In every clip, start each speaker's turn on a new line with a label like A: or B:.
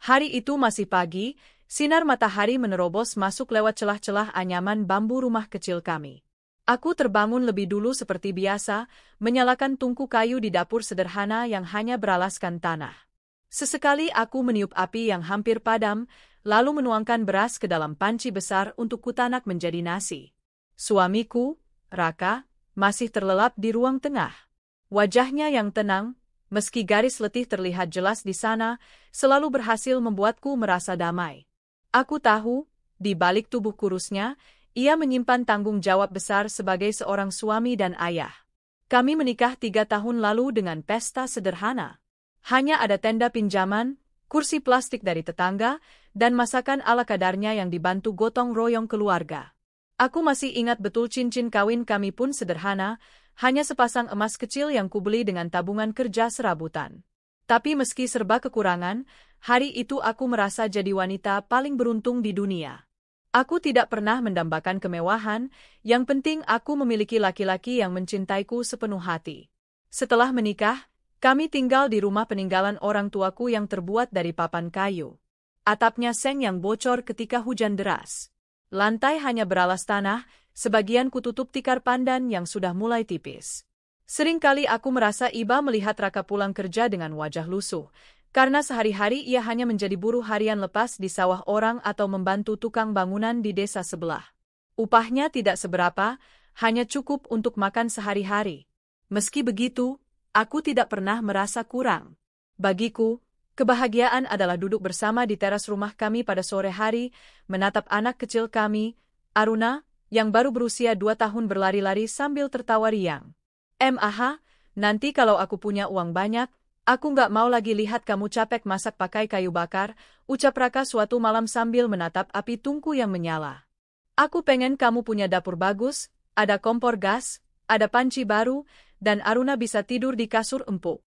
A: Hari itu masih pagi, sinar matahari menerobos masuk lewat celah-celah anyaman bambu rumah kecil kami. Aku terbangun lebih dulu seperti biasa, menyalakan tungku kayu di dapur sederhana yang hanya beralaskan tanah. Sesekali aku meniup api yang hampir padam, lalu menuangkan beras ke dalam panci besar untuk kutanak menjadi nasi. Suamiku, Raka, masih terlelap di ruang tengah. Wajahnya yang tenang, meski garis letih terlihat jelas di sana, selalu berhasil membuatku merasa damai. Aku tahu, di balik tubuh kurusnya, ia menyimpan tanggung jawab besar sebagai seorang suami dan ayah. Kami menikah 3 tahun lalu dengan pesta sederhana. Hanya ada tenda pinjaman, kursi plastik dari tetangga, dan masakan ala kadarnya yang dibantu gotong royong keluarga. Aku masih ingat betul cincin kawin kami pun sederhana, hanya sepasang emas kecil yang kubeli dengan tabungan kerja serabutan. Tapi meski serba kekurangan, hari itu aku merasa jadi wanita paling beruntung di dunia. Aku tidak pernah mendambakan kemewahan, yang penting aku memiliki laki-laki yang mencintaiku sepenuh hati. Setelah menikah, kami tinggal di rumah peninggalan orang tuaku yang terbuat dari papan kayu. Atapnya seng yang bocor ketika hujan deras. Lantai hanya beralas tanah, sebagian kututup tikar pandan yang sudah mulai tipis. Seringkali aku merasa iba melihat Raka pulang kerja dengan wajah lusuh, karena sehari-hari ia hanya menjadi buruh harian lepas di sawah orang atau membantu tukang bangunan di desa sebelah. Upahnya tidak seberapa, hanya cukup untuk makan sehari-hari. Meski begitu, aku tidak pernah merasa kurang. Bagiku, kebahagiaan adalah duduk bersama di teras rumah kami pada sore hari, menatap anak kecil kami, Aruna, yang baru berusia 2 tahun berlari-lari sambil tertawa riang. Nanti kalau aku punya uang banyak, aku nggak mau lagi lihat kamu capek masak pakai kayu bakar, ucap Raka suatu malam sambil menatap api tungku yang menyala. Aku pengen kamu punya dapur bagus, ada kompor gas, ada panci baru, dan Aruna bisa tidur di kasur empuk.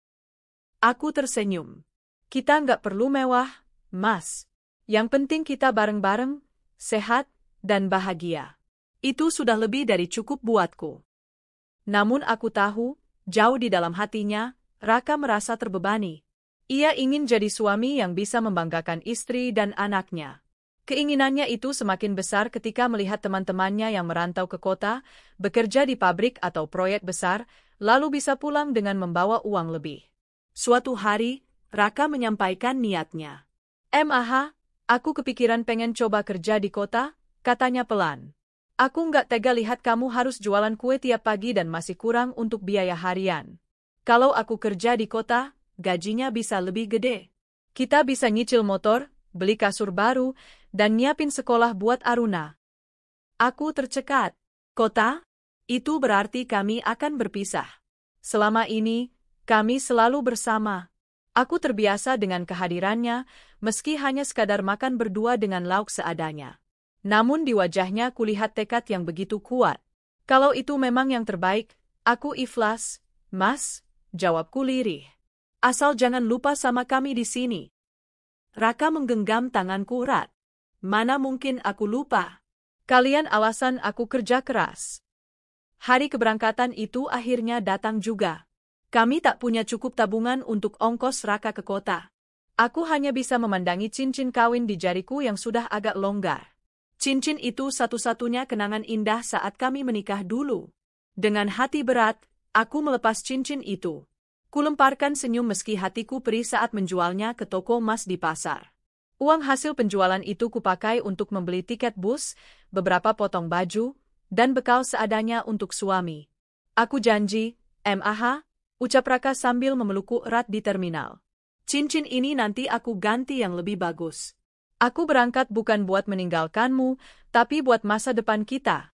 A: Aku tersenyum. Kita nggak perlu mewah, Mas. Yang penting kita bareng-bareng, sehat, dan bahagia. Itu sudah lebih dari cukup buatku. Namun aku tahu, jauh di dalam hatinya, Raka merasa terbebani. Ia ingin jadi suami yang bisa membanggakan istri dan anaknya. Keinginannya itu semakin besar ketika melihat teman-temannya yang merantau ke kota, bekerja di pabrik atau proyek besar, lalu bisa pulang dengan membawa uang lebih. Suatu hari, Raka menyampaikan niatnya. Aku kepikiran pengen coba kerja di kota, katanya pelan. Aku nggak tega lihat kamu harus jualan kue tiap pagi dan masih kurang untuk biaya harian. Kalau aku kerja di kota, gajinya bisa lebih gede. Kita bisa nyicil motor, beli kasur baru, dan nyiapin sekolah buat Aruna. Aku tercekat. Kota? Itu berarti kami akan berpisah. Selama ini, kami selalu bersama. Aku terbiasa dengan kehadirannya, meski hanya sekadar makan berdua dengan lauk seadanya. Namun di wajahnya kulihat tekad yang begitu kuat. Kalau itu memang yang terbaik, aku ikhlas, Mas. Jawabku lirih. Asal jangan lupa sama kami di sini. Raka menggenggam tanganku erat. Mana mungkin aku lupa. Kalian alasan aku kerja keras. Hari keberangkatan itu akhirnya datang juga. Kami tak punya cukup tabungan untuk ongkos Raka ke kota. Aku hanya bisa memandangi cincin kawin di jariku yang sudah agak longgar. Cincin itu satu-satunya kenangan indah saat kami menikah dulu. Dengan hati berat, aku melepas cincin itu. Kulemparkan senyum meski hatiku perih saat menjualnya ke toko emas di pasar. Uang hasil penjualan itu kupakai untuk membeli tiket bus, beberapa potong baju, dan bekal seadanya untuk suami. Aku janji, ucap Raka sambil memelukku erat di terminal. Cincin ini nanti aku ganti yang lebih bagus. Aku berangkat bukan buat meninggalkanmu, tapi buat masa depan kita.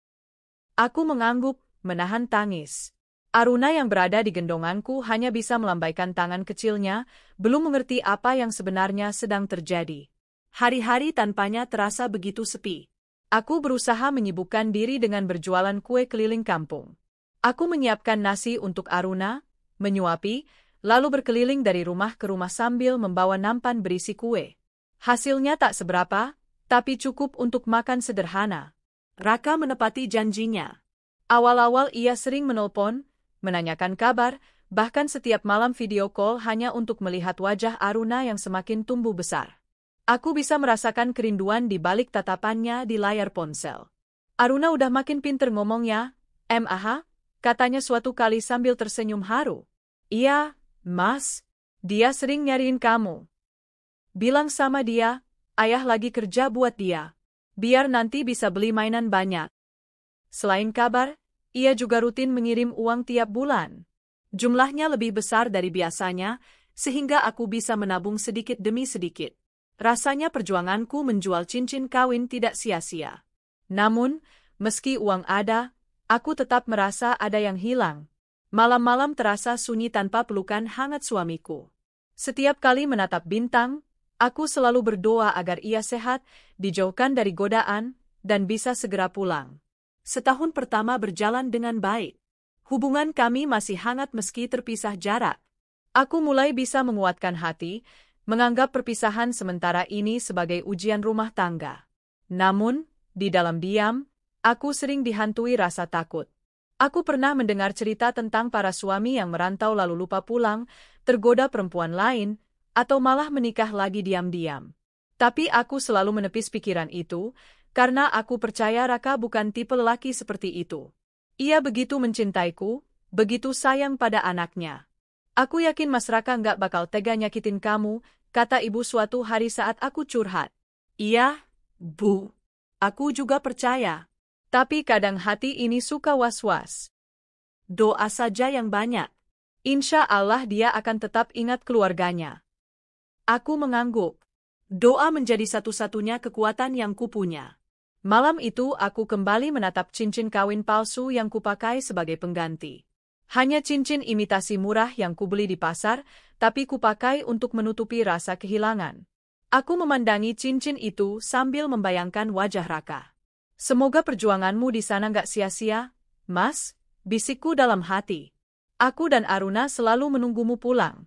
A: Aku mengangguk, menahan tangis. Aruna yang berada di gendonganku hanya bisa melambaikan tangan kecilnya, belum mengerti apa yang sebenarnya sedang terjadi. Hari-hari tanpanya terasa begitu sepi. Aku berusaha menyibukkan diri dengan berjualan kue keliling kampung. Aku menyiapkan nasi untuk Aruna, menyuapi, lalu berkeliling dari rumah ke rumah sambil membawa nampan berisi kue. Hasilnya tak seberapa, tapi cukup untuk makan sederhana. Raka menepati janjinya. Awal-awal ia sering menelpon, menanyakan kabar, bahkan setiap malam video call hanya untuk melihat wajah Aruna yang semakin tumbuh besar. Aku bisa merasakan kerinduan di balik tatapannya di layar ponsel. Aruna udah makin pinter ngomongnya, mah, katanya suatu kali sambil tersenyum haru. Iya, Mas, dia sering nyariin kamu. Bilang sama dia, ayah lagi kerja buat dia. Biar nanti bisa beli mainan banyak. Selain kabar, ia juga rutin mengirim uang tiap bulan. Jumlahnya lebih besar dari biasanya, sehingga aku bisa menabung sedikit demi sedikit. Rasanya perjuanganku menjual cincin kawin tidak sia-sia. Namun, meski uang ada, aku tetap merasa ada yang hilang. Malam-malam terasa sunyi tanpa pelukan hangat suamiku. Setiap kali menatap bintang, aku selalu berdoa agar ia sehat, dijauhkan dari godaan, dan bisa segera pulang. Setahun pertama berjalan dengan baik. Hubungan kami masih hangat meski terpisah jarak. Aku mulai bisa menguatkan hati, menganggap perpisahan sementara ini sebagai ujian rumah tangga. Namun, di dalam diam, aku sering dihantui rasa takut. Aku pernah mendengar cerita tentang para suami yang merantau lalu lupa pulang, tergoda perempuan lain, atau malah menikah lagi diam-diam. Tapi aku selalu menepis pikiran itu, karena aku percaya Raka bukan tipe lelaki seperti itu. Ia begitu mencintaiku, begitu sayang pada anaknya. Aku yakin Mas Raka nggak bakal tega nyakitin kamu, kata ibu suatu hari saat aku curhat. Iya, Bu. Aku juga percaya. Tapi kadang hati ini suka was-was. Doa saja yang banyak. Insya Allah dia akan tetap ingat keluarganya. Aku mengangguk. Doa menjadi satu-satunya kekuatan yang kupunya. Malam itu aku kembali menatap cincin kawin palsu yang kupakai sebagai pengganti. Hanya cincin imitasi murah yang kubeli di pasar, tapi kupakai untuk menutupi rasa kehilangan. Aku memandangi cincin itu sambil membayangkan wajah Raka. Semoga perjuanganmu di sana nggak sia-sia, Mas, bisikku dalam hati. Aku dan Aruna selalu menunggumu pulang.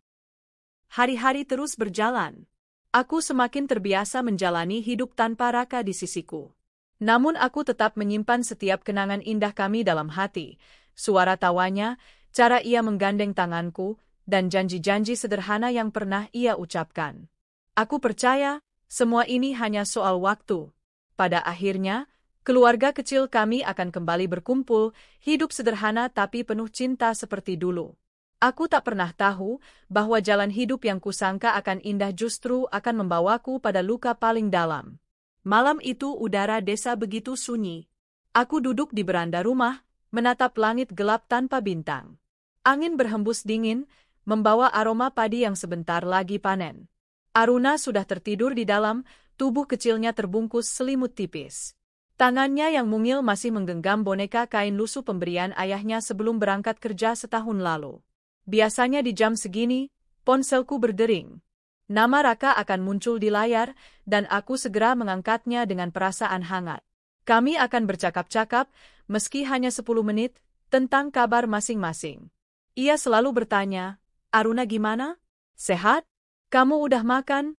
A: Hari-hari terus berjalan. Aku semakin terbiasa menjalani hidup tanpa Raka di sisiku. Namun aku tetap menyimpan setiap kenangan indah kami dalam hati. Suara tawanya, cara ia menggandeng tanganku, dan janji-janji sederhana yang pernah ia ucapkan. Aku percaya, semua ini hanya soal waktu. Pada akhirnya, keluarga kecil kami akan kembali berkumpul, hidup sederhana tapi penuh cinta seperti dulu. Aku tak pernah tahu bahwa jalan hidup yang kusangka akan indah justru akan membawaku pada luka paling dalam. Malam itu udara desa begitu sunyi. Aku duduk di beranda rumah, menatap langit gelap tanpa bintang. Angin berhembus dingin, membawa aroma padi yang sebentar lagi panen. Aruna sudah tertidur di dalam, tubuh kecilnya terbungkus selimut tipis. Tangannya yang mungil masih menggenggam boneka kain lusuh pemberian ayahnya sebelum berangkat kerja setahun lalu. Biasanya di jam segini, ponselku berdering. Nama Raka akan muncul di layar, dan aku segera mengangkatnya dengan perasaan hangat. Kami akan bercakap-cakap, meski hanya 10 menit, tentang kabar masing-masing. Ia selalu bertanya, Aruna gimana? Sehat? Kamu udah makan?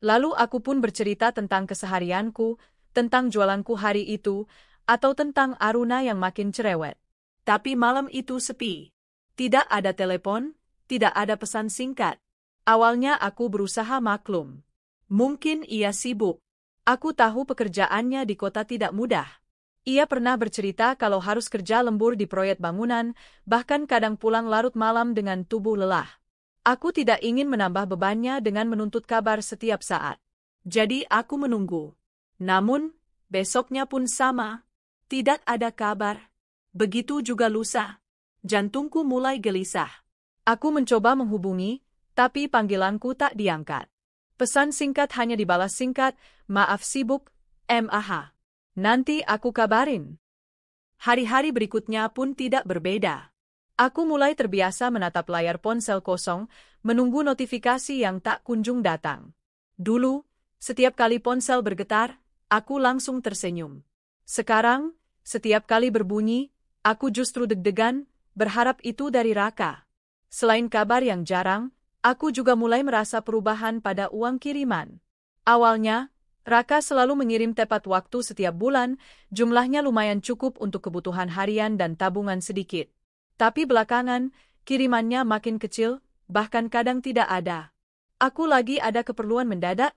A: Lalu aku pun bercerita tentang keseharianku, tentang jualanku hari itu, atau tentang Aruna yang makin cerewet. Tapi malam itu sepi. Tidak ada telepon, tidak ada pesan singkat. Awalnya aku berusaha maklum. Mungkin ia sibuk. Aku tahu pekerjaannya di kota tidak mudah. Ia pernah bercerita kalau harus kerja lembur di proyek bangunan, bahkan kadang pulang larut malam dengan tubuh lelah. Aku tidak ingin menambah bebannya dengan menuntut kabar setiap saat. Jadi aku menunggu. Namun, besoknya pun sama. Tidak ada kabar. Begitu juga lusa. Jantungku mulai gelisah. Aku mencoba menghubungi, tapi panggilanku tak diangkat. Pesan singkat hanya dibalas singkat, maaf sibuk, mah. Nanti aku kabarin. Hari-hari berikutnya pun tidak berbeda. Aku mulai terbiasa menatap layar ponsel kosong, menunggu notifikasi yang tak kunjung datang. Dulu, setiap kali ponsel bergetar, aku langsung tersenyum. Sekarang, setiap kali berbunyi, aku justru deg-degan, berharap itu dari Raka. Selain kabar yang jarang, aku juga mulai merasa perubahan pada uang kiriman. Awalnya, Raka selalu mengirim tepat waktu setiap bulan, jumlahnya lumayan cukup untuk kebutuhan harian dan tabungan sedikit. Tapi belakangan, kirimannya makin kecil, bahkan kadang tidak ada. Aku lagi ada keperluan mendadak,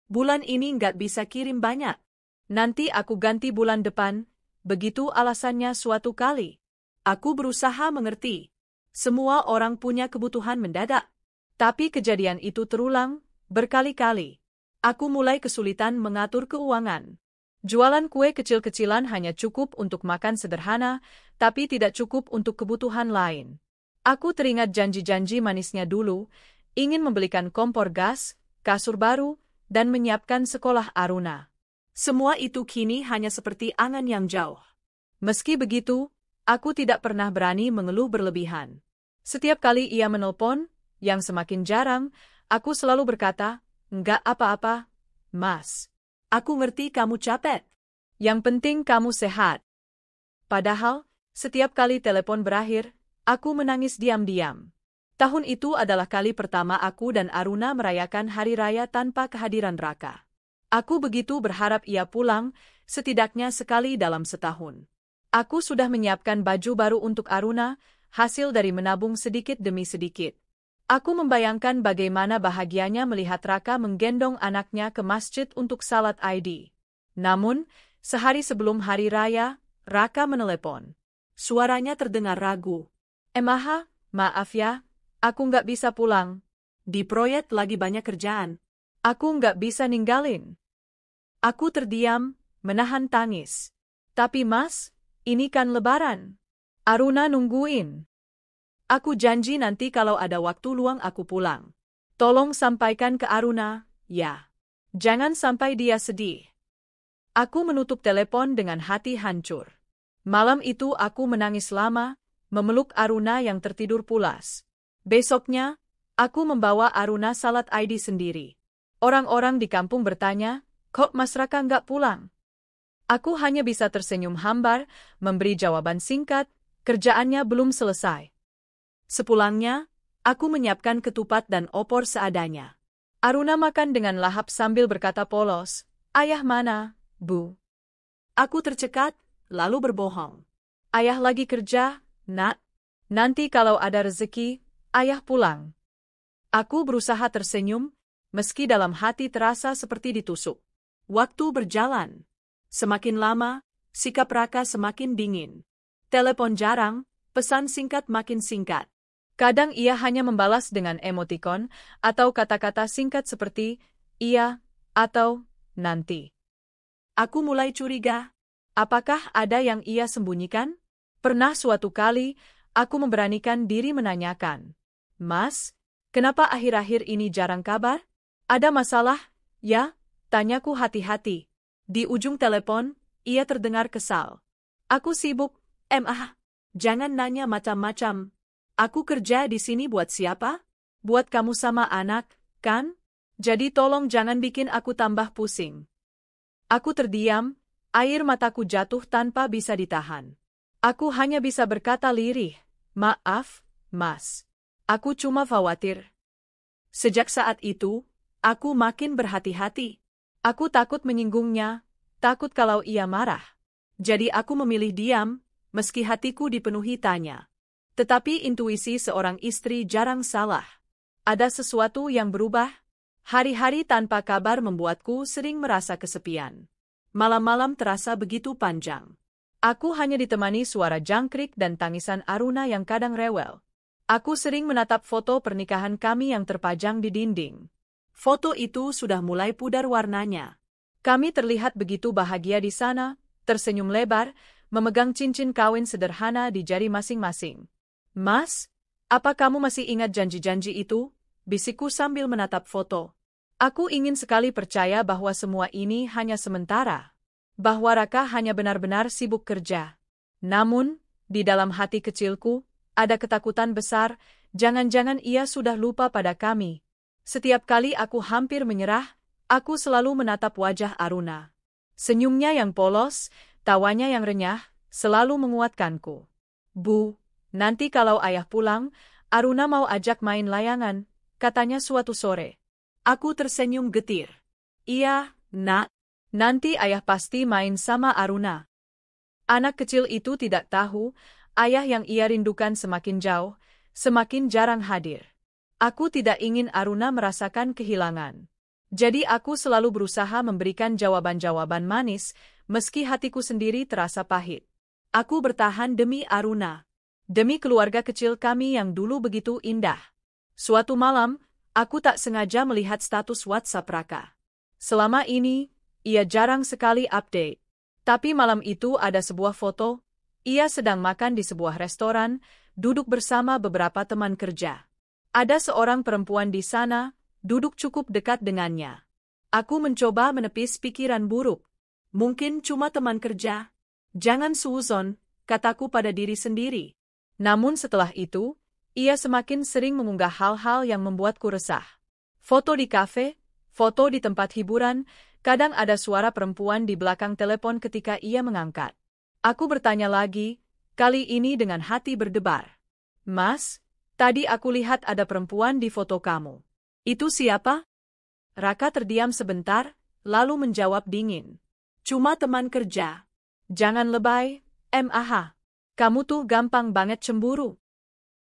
A: bulan ini nggak bisa kirim banyak. Nanti aku ganti bulan depan, begitu alasannya suatu kali. Aku berusaha mengerti. Semua orang punya kebutuhan mendadak. Tapi kejadian itu terulang, berkali-kali. Aku mulai kesulitan mengatur keuangan. Jualan kue kecil-kecilan hanya cukup untuk makan sederhana, tapi tidak cukup untuk kebutuhan lain. Aku teringat janji-janji manisnya dulu, ingin membelikan kompor gas, kasur baru, dan menyiapkan sekolah Aruna. Semua itu kini hanya seperti angan yang jauh. Meski begitu, aku tidak pernah berani mengeluh berlebihan. Setiap kali ia menelpon, yang semakin jarang, aku selalu berkata, "Enggak apa-apa, Mas. Aku ngerti kamu capek. Yang penting kamu sehat." Padahal, setiap kali telepon berakhir, aku menangis diam-diam. Tahun itu adalah kali pertama aku dan Aruna merayakan hari raya tanpa kehadiran Raka. Aku begitu berharap ia pulang, setidaknya sekali dalam setahun. Aku sudah menyiapkan baju baru untuk Aruna, hasil dari menabung sedikit demi sedikit. Aku membayangkan bagaimana bahagianya melihat Raka menggendong anaknya ke masjid untuk salat Id. Namun, sehari sebelum hari raya, Raka menelepon. Suaranya terdengar ragu. Maaf ya, aku nggak bisa pulang. Di proyek lagi banyak kerjaan. Aku nggak bisa ninggalin. Aku terdiam, menahan tangis. Tapi Mas, ini kan Lebaran. Aruna nungguin. Aku janji nanti kalau ada waktu luang aku pulang. Tolong sampaikan ke Aruna, ya. Jangan sampai dia sedih. Aku menutup telepon dengan hati hancur. Malam itu aku menangis lama, memeluk Aruna yang tertidur pulas. Besoknya, aku membawa Aruna salat Id sendiri. Orang-orang di kampung bertanya, "Kok Mas Raka nggak pulang?" Aku hanya bisa tersenyum hambar, memberi jawaban singkat, kerjaannya belum selesai. Sepulangnya, aku menyiapkan ketupat dan opor seadanya. Aruna makan dengan lahap sambil berkata polos, "Ayah mana, Bu?" Aku tercekat, lalu berbohong. "Ayah lagi kerja, Nak. Nanti kalau ada rezeki, Ayah pulang." Aku berusaha tersenyum, meski dalam hati terasa seperti ditusuk. Waktu berjalan. Semakin lama, sikap Raka semakin dingin. Telepon jarang, pesan singkat makin singkat. Kadang ia hanya membalas dengan emotikon atau kata-kata singkat seperti "iya" atau "nanti". Aku mulai curiga. Apakah ada yang ia sembunyikan? Pernah suatu kali, aku memberanikan diri menanyakan, "Mas, kenapa akhir-akhir ini jarang kabar? Ada masalah, ya?" Tanyaku hati-hati. Di ujung telepon, ia terdengar kesal. "Aku sibuk, Jangan nanya macam-macam. Aku kerja di sini buat siapa? Buat kamu sama anak, kan? Jadi tolong jangan bikin aku tambah pusing." Aku terdiam, air mataku jatuh tanpa bisa ditahan. Aku hanya bisa berkata lirih, "Maaf, Mas. Aku cuma khawatir." Sejak saat itu, aku makin berhati-hati. Aku takut menyinggungnya, takut kalau ia marah. Jadi aku memilih diam, meski hatiku dipenuhi tanya. Tetapi intuisi seorang istri jarang salah. Ada sesuatu yang berubah. Hari-hari tanpa kabar membuatku sering merasa kesepian. Malam-malam terasa begitu panjang. Aku hanya ditemani suara jangkrik dan tangisan Aruna yang kadang rewel. Aku sering menatap foto pernikahan kami yang terpajang di dinding. Foto itu sudah mulai pudar warnanya. Kami terlihat begitu bahagia di sana, tersenyum lebar, memegang cincin kawin sederhana di jari masing-masing. "Mas, apa kamu masih ingat janji-janji itu?" bisikku sambil menatap foto. Aku ingin sekali percaya bahwa semua ini hanya sementara. Bahwa Raka hanya benar-benar sibuk kerja. Namun, di dalam hati kecilku, ada ketakutan besar, jangan-jangan ia sudah lupa pada kami. Setiap kali aku hampir menyerah, aku selalu menatap wajah Aruna. Senyumnya yang polos, tawanya yang renyah, selalu menguatkanku. "Bu, nanti kalau Ayah pulang, Aruna mau ajak main layangan," katanya suatu sore. Aku tersenyum getir. "Iya, Nak. Nanti Ayah pasti main sama Aruna." Anak kecil itu tidak tahu, ayah yang ia rindukan semakin jauh, semakin jarang hadir. Aku tidak ingin Aruna merasakan kehilangan. Jadi aku selalu berusaha memberikan jawaban-jawaban manis, meski hatiku sendiri terasa pahit. Aku bertahan demi Aruna. Demi keluarga kecil kami yang dulu begitu indah. Suatu malam, aku tak sengaja melihat status WhatsApp Raka. Selama ini, ia jarang sekali update. Tapi malam itu ada sebuah foto. Ia sedang makan di sebuah restoran, duduk bersama beberapa teman kerja. Ada seorang perempuan di sana, duduk cukup dekat dengannya. Aku mencoba menepis pikiran buruk. Mungkin cuma teman kerja. Jangan suuzon, kataku pada diri sendiri. Namun setelah itu, ia semakin sering mengunggah hal-hal yang membuatku resah. Foto di kafe, foto di tempat hiburan, kadang ada suara perempuan di belakang telepon ketika ia mengangkat. Aku bertanya lagi, kali ini dengan hati berdebar. Mas, tadi aku lihat ada perempuan di foto kamu. Itu siapa? Raka terdiam sebentar, lalu menjawab dingin. Cuma teman kerja. Jangan lebay, MAH. Kamu tuh gampang banget cemburu.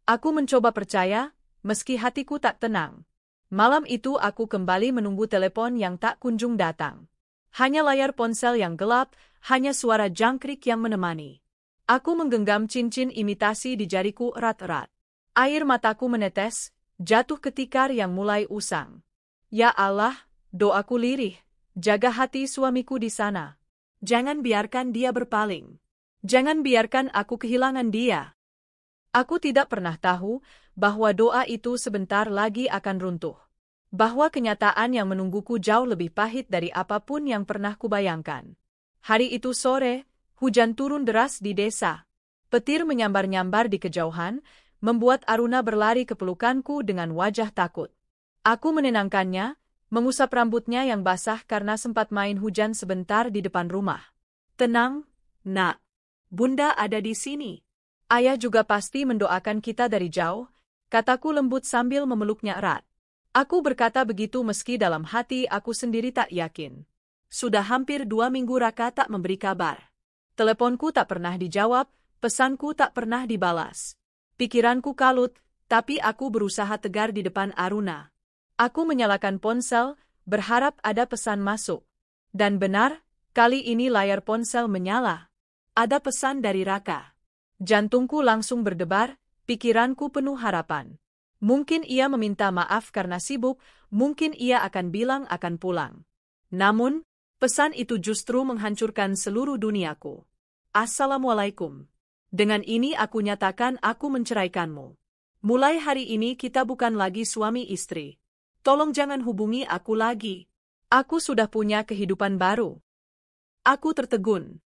A: Aku mencoba percaya, meski hatiku tak tenang. Malam itu aku kembali menunggu telepon yang tak kunjung datang. Hanya layar ponsel yang gelap, hanya suara jangkrik yang menemani. Aku menggenggam cincin imitasi di jariku erat-erat. Air mataku menetes, jatuh ke tikar yang mulai usang. Ya Allah, doaku lirih, jaga hati suamiku di sana. Jangan biarkan dia berpaling. Jangan biarkan aku kehilangan dia. Aku tidak pernah tahu bahwa doa itu sebentar lagi akan runtuh. Bahwa kenyataan yang menungguku jauh lebih pahit dari apapun yang pernah kubayangkan. Hari itu sore, hujan turun deras di desa. Petir menyambar-nyambar di kejauhan, membuat Aruna berlari ke pelukanku dengan wajah takut. Aku menenangkannya, mengusap rambutnya yang basah karena sempat main hujan sebentar di depan rumah. Tenang, nak. Bunda ada di sini. Ayah juga pasti mendoakan kita dari jauh, kataku lembut sambil memeluknya erat. Aku berkata begitu meski dalam hati aku sendiri tak yakin. Sudah hampir 2 minggu Raka tak memberi kabar. Teleponku tak pernah dijawab, pesanku tak pernah dibalas. Pikiranku kalut, tapi aku berusaha tegar di depan Aruna. Aku menyalakan ponsel, berharap ada pesan masuk. Dan benar, kali ini layar ponsel menyala. Ada pesan dari Raka. Jantungku langsung berdebar, pikiranku penuh harapan. Mungkin ia meminta maaf karena sibuk, mungkin ia akan bilang akan pulang. Namun, pesan itu justru menghancurkan seluruh duniaku. Assalamualaikum. Dengan ini aku nyatakan aku menceraikanmu. Mulai hari ini kita bukan lagi suami istri. Tolong jangan hubungi aku lagi. Aku sudah punya kehidupan baru. Aku tertegun.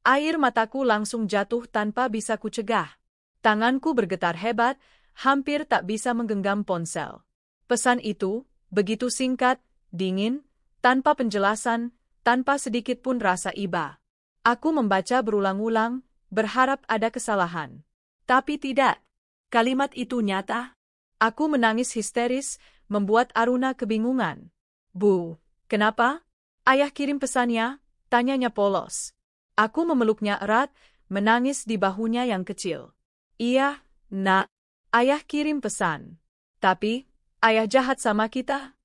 A: Air mataku langsung jatuh tanpa bisa kucegah. Tanganku bergetar hebat, hampir tak bisa menggenggam ponsel. Pesan itu, begitu singkat, dingin, tanpa penjelasan, tanpa sedikit pun rasa iba. Aku membaca berulang-ulang, berharap ada kesalahan. Tapi tidak. Kalimat itu nyata. Aku menangis histeris, membuat Aruna kebingungan. Bu, kenapa? Ayah kirim pesannya, tanyanya polos. Aku memeluknya erat, menangis di bahunya yang kecil. Iya, nak. Ayah kirim pesan. Tapi, ayah jahat sama kita.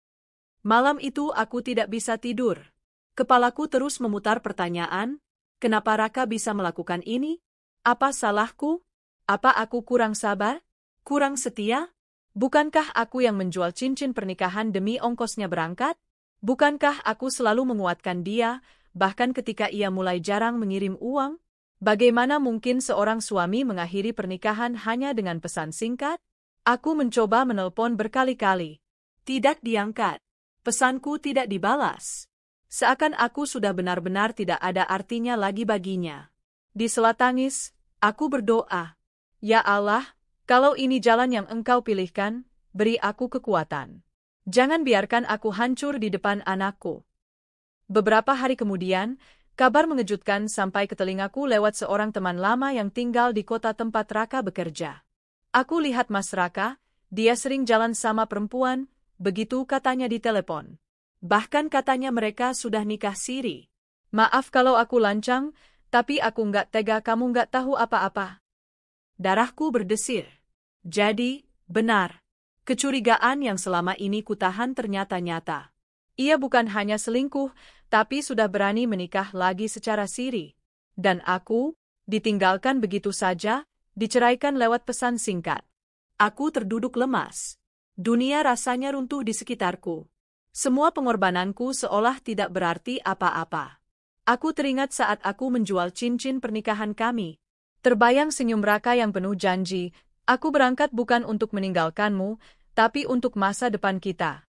A: Malam itu aku tidak bisa tidur. Kepalaku terus memutar pertanyaan, kenapa Raka bisa melakukan ini? Apa salahku? Apa aku kurang sabar? Kurang setia? Bukankah aku yang menjual cincin pernikahan demi ongkosnya berangkat? Bukankah aku selalu menguatkan dia, bahkan ketika ia mulai jarang mengirim uang? Bagaimana mungkin seorang suami mengakhiri pernikahan hanya dengan pesan singkat? Aku mencoba menelpon berkali-kali. Tidak diangkat. Pesanku tidak dibalas. Seakan aku sudah benar-benar tidak ada artinya lagi baginya. Di sela tangis, aku berdoa. Ya Allah, kalau ini jalan yang Engkau pilihkan, beri aku kekuatan. Jangan biarkan aku hancur di depan anakku. Beberapa hari kemudian, kabar mengejutkan sampai ke telingaku lewat seorang teman lama yang tinggal di kota tempat Raka bekerja. Aku lihat Mas Raka, dia sering jalan sama perempuan, begitu katanya di telepon. Bahkan katanya mereka sudah nikah siri. Maaf kalau aku lancang, tapi aku nggak tega kamu nggak tahu apa-apa. Darahku berdesir. Jadi, benar. Kecurigaan yang selama ini kutahan ternyata nyata. Ia bukan hanya selingkuh, tapi sudah berani menikah lagi secara siri. Dan aku, ditinggalkan begitu saja, diceraikan lewat pesan singkat. Aku terduduk lemas. Dunia rasanya runtuh di sekitarku. Semua pengorbananku seolah tidak berarti apa-apa. Aku teringat saat aku menjual cincin pernikahan kami. Terbayang senyum Raka yang penuh janji, aku berangkat bukan untuk meninggalkanmu, tapi untuk masa depan kita.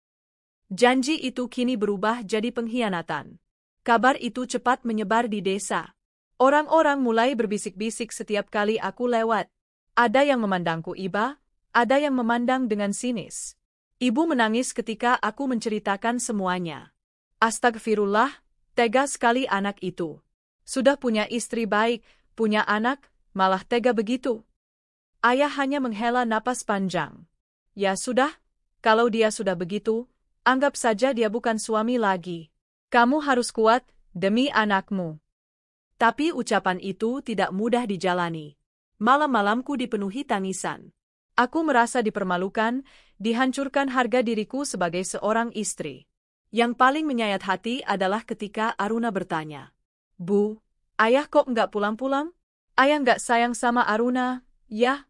A: Janji itu kini berubah jadi pengkhianatan. Kabar itu cepat menyebar di desa. Orang-orang mulai berbisik-bisik setiap kali aku lewat. Ada yang memandangku iba, ada yang memandang dengan sinis. Ibu menangis ketika aku menceritakan semuanya. Astagfirullah, tega sekali anak itu. Sudah punya istri baik, punya anak, malah tega begitu. Ayah hanya menghela napas panjang. Ya sudah, kalau dia sudah begitu, anggap saja dia bukan suami lagi. Kamu harus kuat, demi anakmu. Tapi ucapan itu tidak mudah dijalani. Malam-malamku dipenuhi tangisan. Aku merasa dipermalukan, dihancurkan harga diriku sebagai seorang istri. Yang paling menyayat hati adalah ketika Aruna bertanya, "Bu, ayah kok nggak pulang-pulang? Ayah nggak sayang sama Aruna, ya?"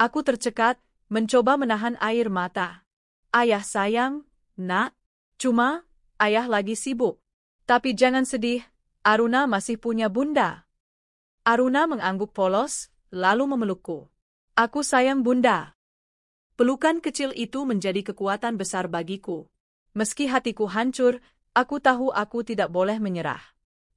A: Aku tercekat, mencoba menahan air mata. "Ayah sayang, Nak. Cuma, ayah lagi sibuk. Tapi jangan sedih, Aruna masih punya bunda." Aruna mengangguk polos, lalu memelukku. "Aku sayang bunda." Pelukan kecil itu menjadi kekuatan besar bagiku. Meski hatiku hancur, aku tahu aku tidak boleh menyerah.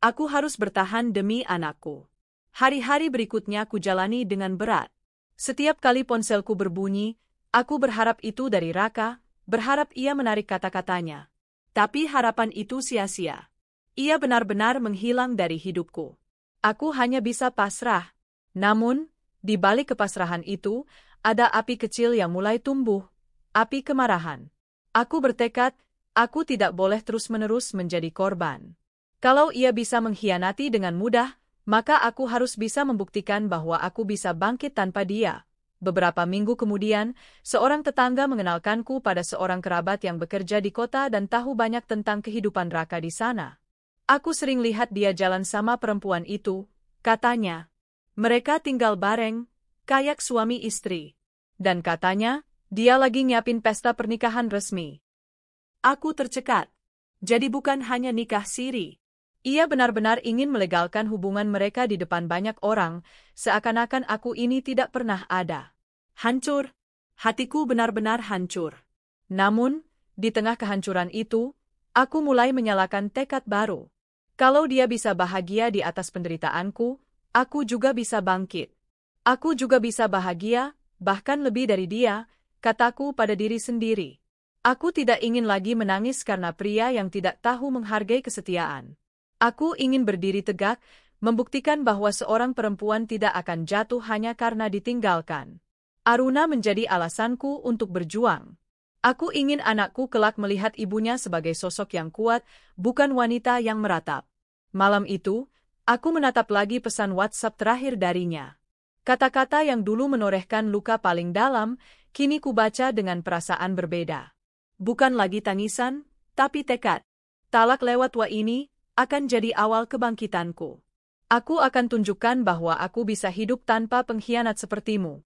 A: Aku harus bertahan demi anakku. Hari-hari berikutnya kujalani dengan berat. Setiap kali ponselku berbunyi, aku berharap itu dari Raka, berharap ia menarik kata-katanya. Tapi harapan itu sia-sia. Ia benar-benar menghilang dari hidupku. Aku hanya bisa pasrah. Namun, di balik kepasrahan itu, ada api kecil yang mulai tumbuh, api kemarahan. Aku bertekad, aku tidak boleh terus-menerus menjadi korban. Kalau ia bisa mengkhianati dengan mudah, maka aku harus bisa membuktikan bahwa aku bisa bangkit tanpa dia. Beberapa minggu kemudian, seorang tetangga mengenalkanku pada seorang kerabat yang bekerja di kota dan tahu banyak tentang kehidupan Raka di sana. Aku sering lihat dia jalan sama perempuan itu, katanya. Mereka tinggal bareng, kayak suami istri. Dan katanya, dia lagi nyiapin pesta pernikahan resmi. Aku tercekat. Jadi bukan hanya nikah siri. Ia benar-benar ingin melegalkan hubungan mereka di depan banyak orang, seakan-akan aku ini tidak pernah ada. Hancur. Hatiku benar-benar hancur. Namun, di tengah kehancuran itu, aku mulai menyalakan tekad baru. Kalau dia bisa bahagia di atas penderitaanku, aku juga bisa bangkit. Aku juga bisa bahagia, bahkan lebih dari dia, kataku pada diri sendiri. Aku tidak ingin lagi menangis karena pria yang tidak tahu menghargai kesetiaan. Aku ingin berdiri tegak, membuktikan bahwa seorang perempuan tidak akan jatuh hanya karena ditinggalkan. Aruna menjadi alasanku untuk berjuang. Aku ingin anakku kelak melihat ibunya sebagai sosok yang kuat, bukan wanita yang meratap. Malam itu, aku menatap lagi pesan WhatsApp terakhir darinya. Kata-kata yang dulu menorehkan luka paling dalam, kini kubaca dengan perasaan berbeda. Bukan lagi tangisan, tapi tekad. Talak lewat wa ini akan jadi awal kebangkitanku. Aku akan tunjukkan bahwa aku bisa hidup tanpa pengkhianat sepertimu.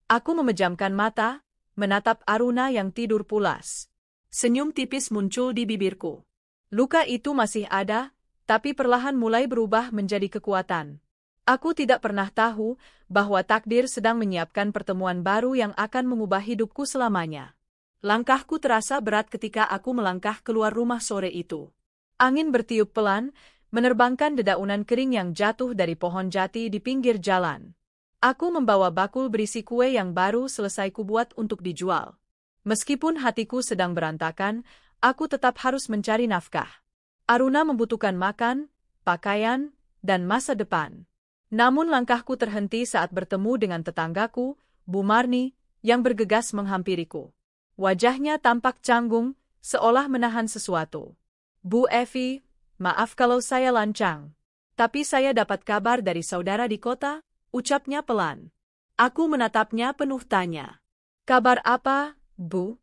A: Aku memejamkan mata, menatap Aruna yang tidur pulas. Senyum tipis muncul di bibirku. Luka itu masih ada, tapi perlahan mulai berubah menjadi kekuatan. Aku tidak pernah tahu bahwa takdir sedang menyiapkan pertemuan baru yang akan mengubah hidupku selamanya. Langkahku terasa berat ketika aku melangkah keluar rumah sore itu. Angin bertiup pelan, menerbangkan dedaunan kering yang jatuh dari pohon jati di pinggir jalan. Aku membawa bakul berisi kue yang baru selesai kubuat untuk dijual. Meskipun hatiku sedang berantakan, aku tetap harus mencari nafkah. Aruna membutuhkan makan, pakaian, dan masa depan. Namun langkahku terhenti saat bertemu dengan tetanggaku, Bu Marni, yang bergegas menghampiriku. Wajahnya tampak canggung, seolah menahan sesuatu. "Bu Evi, maaf kalau saya lancang. Tapi saya dapat kabar dari saudara di kota," ucapnya pelan. Aku menatapnya penuh tanya. "Kabar apa, Bu?"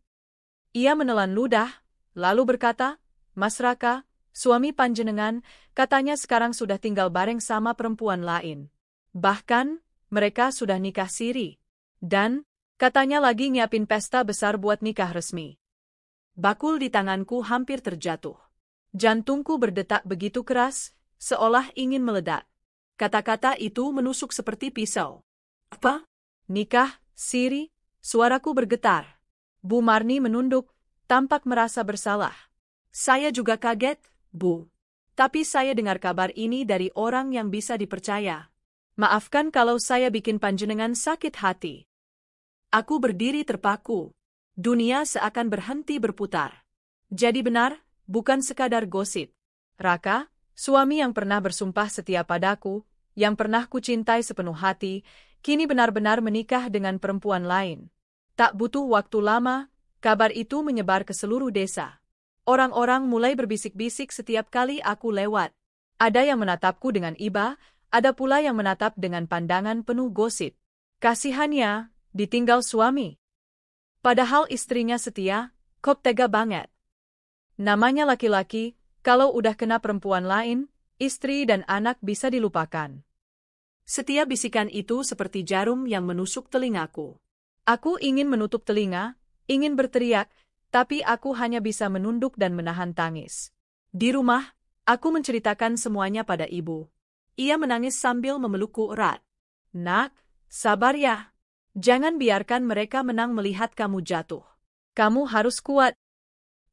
A: Ia menelan ludah, lalu berkata, "Mas Raka, suami panjenengan, katanya sekarang sudah tinggal bareng sama perempuan lain. Bahkan, mereka sudah nikah siri. Dan, katanya lagi nyiapin pesta besar buat nikah resmi." Bakul di tanganku hampir terjatuh. Jantungku berdetak begitu keras, seolah ingin meledak. Kata-kata itu menusuk seperti pisau. "Apa? Nikah siri?" Suaraku bergetar. Bu Marni menunduk, tampak merasa bersalah. "Saya juga kaget, Bu. Tapi saya dengar kabar ini dari orang yang bisa dipercaya. Maafkan kalau saya bikin panjenengan sakit hati." Aku berdiri terpaku. Dunia seakan berhenti berputar. Jadi benar, bukan sekadar gosip. Raka, suami yang pernah bersumpah setia padaku, yang pernah kucintai sepenuh hati, kini benar-benar menikah dengan perempuan lain. Tak butuh waktu lama, kabar itu menyebar ke seluruh desa. Orang-orang mulai berbisik-bisik setiap kali aku lewat. Ada yang menatapku dengan iba, ada pula yang menatap dengan pandangan penuh gosip. Kasihannya, ditinggal suami. Padahal istrinya setia, kok tega banget. Namanya laki-laki, kalau udah kena perempuan lain, istri dan anak bisa dilupakan. Setiap bisikan itu seperti jarum yang menusuk telingaku. Aku ingin menutup telinga, ingin berteriak, tapi aku hanya bisa menunduk dan menahan tangis. Di rumah, aku menceritakan semuanya pada ibu. Ia menangis sambil memelukku erat. "Nak, sabar ya. Jangan biarkan mereka menang melihat kamu jatuh. Kamu harus kuat."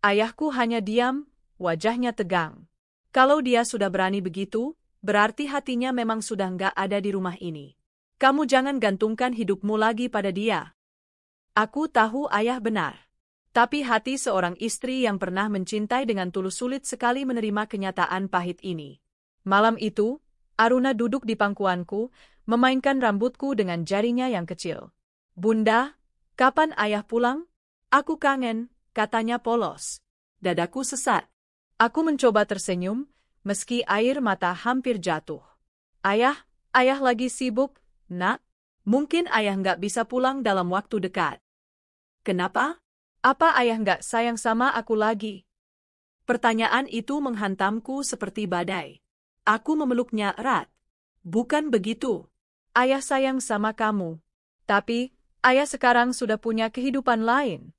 A: Ayahku hanya diam, wajahnya tegang. Kalau dia sudah berani begitu, berarti hatinya memang sudah nggak ada di rumah ini. Kamu jangan gantungkan hidupmu lagi pada dia. Aku tahu ayah benar. Tapi hati seorang istri yang pernah mencintai dengan tulus sulit sekali menerima kenyataan pahit ini. Malam itu, Aruna duduk di pangkuanku, memainkan rambutku dengan jarinya yang kecil. "Bunda, kapan ayah pulang? Aku kangen," katanya polos. Dadaku sesak. Aku mencoba tersenyum, meski air mata hampir jatuh. Ayah lagi sibuk, Nak. Mungkin ayah nggak bisa pulang dalam waktu dekat." "Kenapa? Apa ayah nggak sayang sama aku lagi?" Pertanyaan itu menghantamku seperti badai. Aku memeluknya erat. "Bukan begitu. Ayah sayang sama kamu. Tapi, ayah sekarang sudah punya kehidupan lain."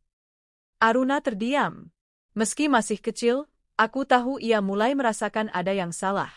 A: Aruna terdiam. Meski masih kecil, aku tahu ia mulai merasakan ada yang salah.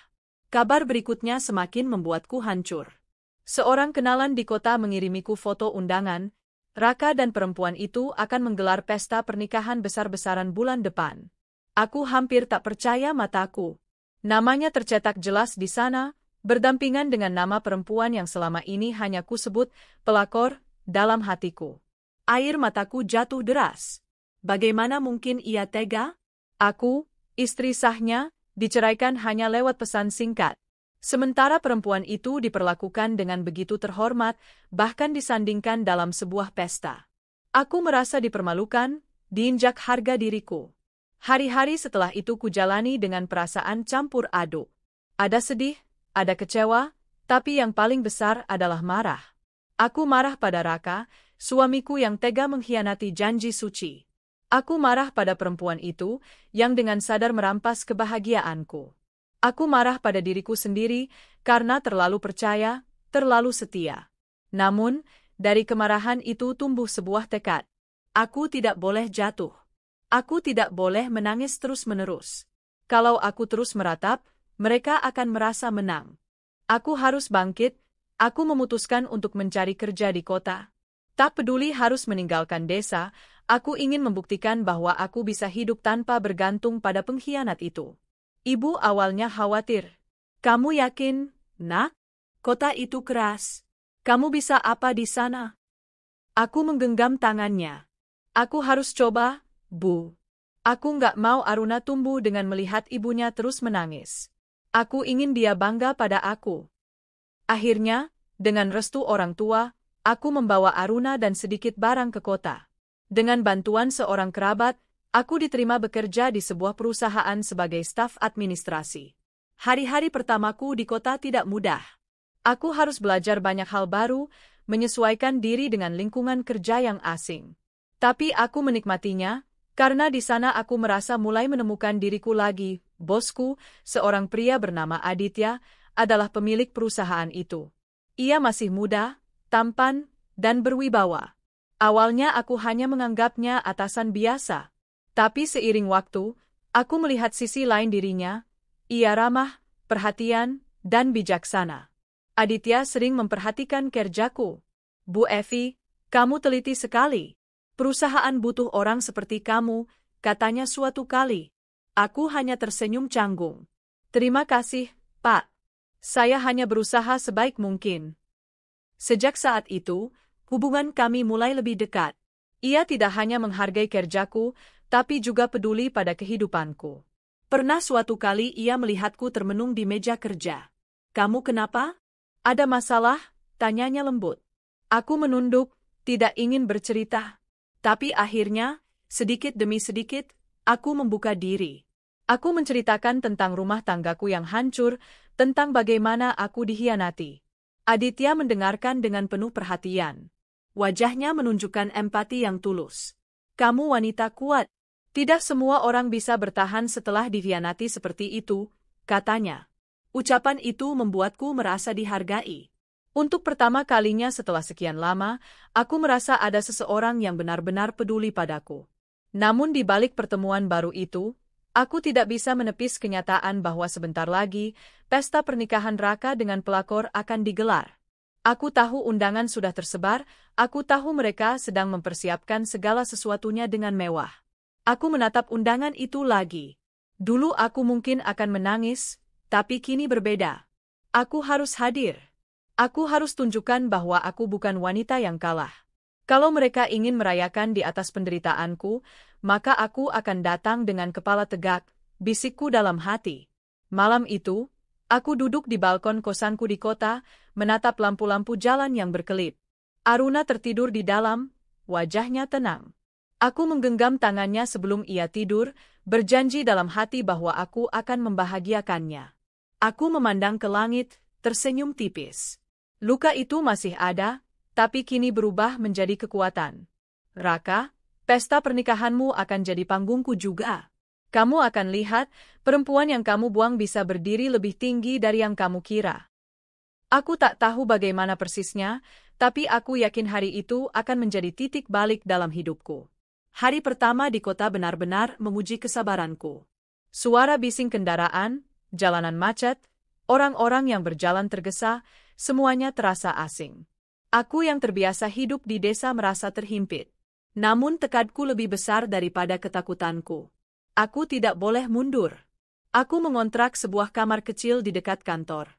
A: Kabar berikutnya semakin membuatku hancur. Seorang kenalan di kota mengirimiku foto undangan. Raka dan perempuan itu akan menggelar pesta pernikahan besar-besaran bulan depan. Aku hampir tak percaya mataku. Namanya tercetak jelas di sana, berdampingan dengan nama perempuan yang selama ini hanya kusebut pelakor dalam hatiku. Air mataku jatuh deras. Bagaimana mungkin ia tega? Aku, istri sahnya, diceraikan hanya lewat pesan singkat. Sementara perempuan itu diperlakukan dengan begitu terhormat, bahkan disandingkan dalam sebuah pesta. Aku merasa dipermalukan, diinjak harga diriku. Hari-hari setelah itu kujalani dengan perasaan campur aduk. Ada sedih, ada kecewa, tapi yang paling besar adalah marah. Aku marah pada Raka, suamiku yang tega mengkhianati janji suci. Aku marah pada perempuan itu, yang dengan sadar merampas kebahagiaanku. Aku marah pada diriku sendiri, karena terlalu percaya, terlalu setia. Namun, dari kemarahan itu tumbuh sebuah tekad. Aku tidak boleh jatuh. Aku tidak boleh menangis terus-menerus. Kalau aku terus meratap, mereka akan merasa menang. Aku harus bangkit, aku memutuskan untuk mencari kerja di kota. Tak peduli harus meninggalkan desa, aku ingin membuktikan bahwa aku bisa hidup tanpa bergantung pada pengkhianat itu. Ibu awalnya khawatir. "Kamu yakin, Nak? Kota itu keras. Kamu bisa apa di sana?" Aku menggenggam tangannya. "Aku harus coba, Bu. Aku nggak mau Aruna tumbuh dengan melihat ibunya terus menangis. Aku ingin dia bangga pada aku." Akhirnya, dengan restu orang tua, aku membawa Aruna dan sedikit barang ke kota. Dengan bantuan seorang kerabat, aku diterima bekerja di sebuah perusahaan sebagai staf administrasi. Hari-hari pertamaku di kota tidak mudah. Aku harus belajar banyak hal baru, menyesuaikan diri dengan lingkungan kerja yang asing. Tapi aku menikmatinya, Karena di sana aku merasa mulai menemukan diriku lagi. Bosku, seorang pria bernama Aditya, adalah pemilik perusahaan itu. Ia masih muda, tampan, dan berwibawa. Awalnya aku hanya menganggapnya atasan biasa. Tapi seiring waktu, aku melihat sisi lain dirinya. Ia ramah, perhatian, dan bijaksana. Aditya sering memperhatikan kerjaku. Bu Evi, kamu teliti sekali. Perusahaan butuh orang seperti kamu, katanya suatu kali. Aku hanya tersenyum canggung. Terima kasih, Pak. Saya hanya berusaha sebaik mungkin. Sejak saat itu, hubungan kami mulai lebih dekat. Ia tidak hanya menghargai kerjaku, tapi juga peduli pada kehidupanku. Pernah suatu kali ia melihatku termenung di meja kerja. Kamu kenapa? Ada masalah? Tanyanya lembut. Aku menunduk, tidak ingin bercerita. Tapi akhirnya, sedikit demi sedikit, aku membuka diri. Aku menceritakan tentang rumah tanggaku yang hancur, tentang bagaimana aku dikhianati. Aditya mendengarkan dengan penuh perhatian. Wajahnya menunjukkan empati yang tulus. Kamu wanita kuat. Tidak semua orang bisa bertahan setelah dikhianati seperti itu, katanya. Ucapan itu membuatku merasa dihargai. Untuk pertama kalinya setelah sekian lama, aku merasa ada seseorang yang benar-benar peduli padaku. Namun di balik pertemuan baru itu, aku tidak bisa menepis kenyataan bahwa sebentar lagi, pesta pernikahan Raka dengan pelakor akan digelar. Aku tahu undangan sudah tersebar, aku tahu mereka sedang mempersiapkan segala sesuatunya dengan mewah. Aku menatap undangan itu lagi. Dulu aku mungkin akan menangis, tapi kini berbeda. Aku harus hadir. Aku harus tunjukkan bahwa aku bukan wanita yang kalah. Kalau mereka ingin merayakan di atas penderitaanku, maka aku akan datang dengan kepala tegak, bisikku dalam hati. Malam itu, aku duduk di balkon kosanku di kota, menatap lampu-lampu jalan yang berkelip. Aruna tertidur di dalam, wajahnya tenang. Aku menggenggam tangannya sebelum ia tidur, berjanji dalam hati bahwa aku akan membahagiakannya. Aku memandang ke langit, tersenyum tipis. Luka itu masih ada, tapi kini berubah menjadi kekuatan. Raka, pesta pernikahanmu akan jadi panggungku juga. Kamu akan lihat, perempuan yang kamu buang bisa berdiri lebih tinggi dari yang kamu kira. Aku tak tahu bagaimana persisnya, tapi aku yakin hari itu akan menjadi titik balik dalam hidupku. Hari pertama di kota benar-benar menguji kesabaranku. Suara bising kendaraan, jalanan macet, orang-orang yang berjalan tergesa, semuanya terasa asing. Aku yang terbiasa hidup di desa merasa terhimpit. Namun tekadku lebih besar daripada ketakutanku. Aku tidak boleh mundur. Aku mengontrak sebuah kamar kecil di dekat kantor.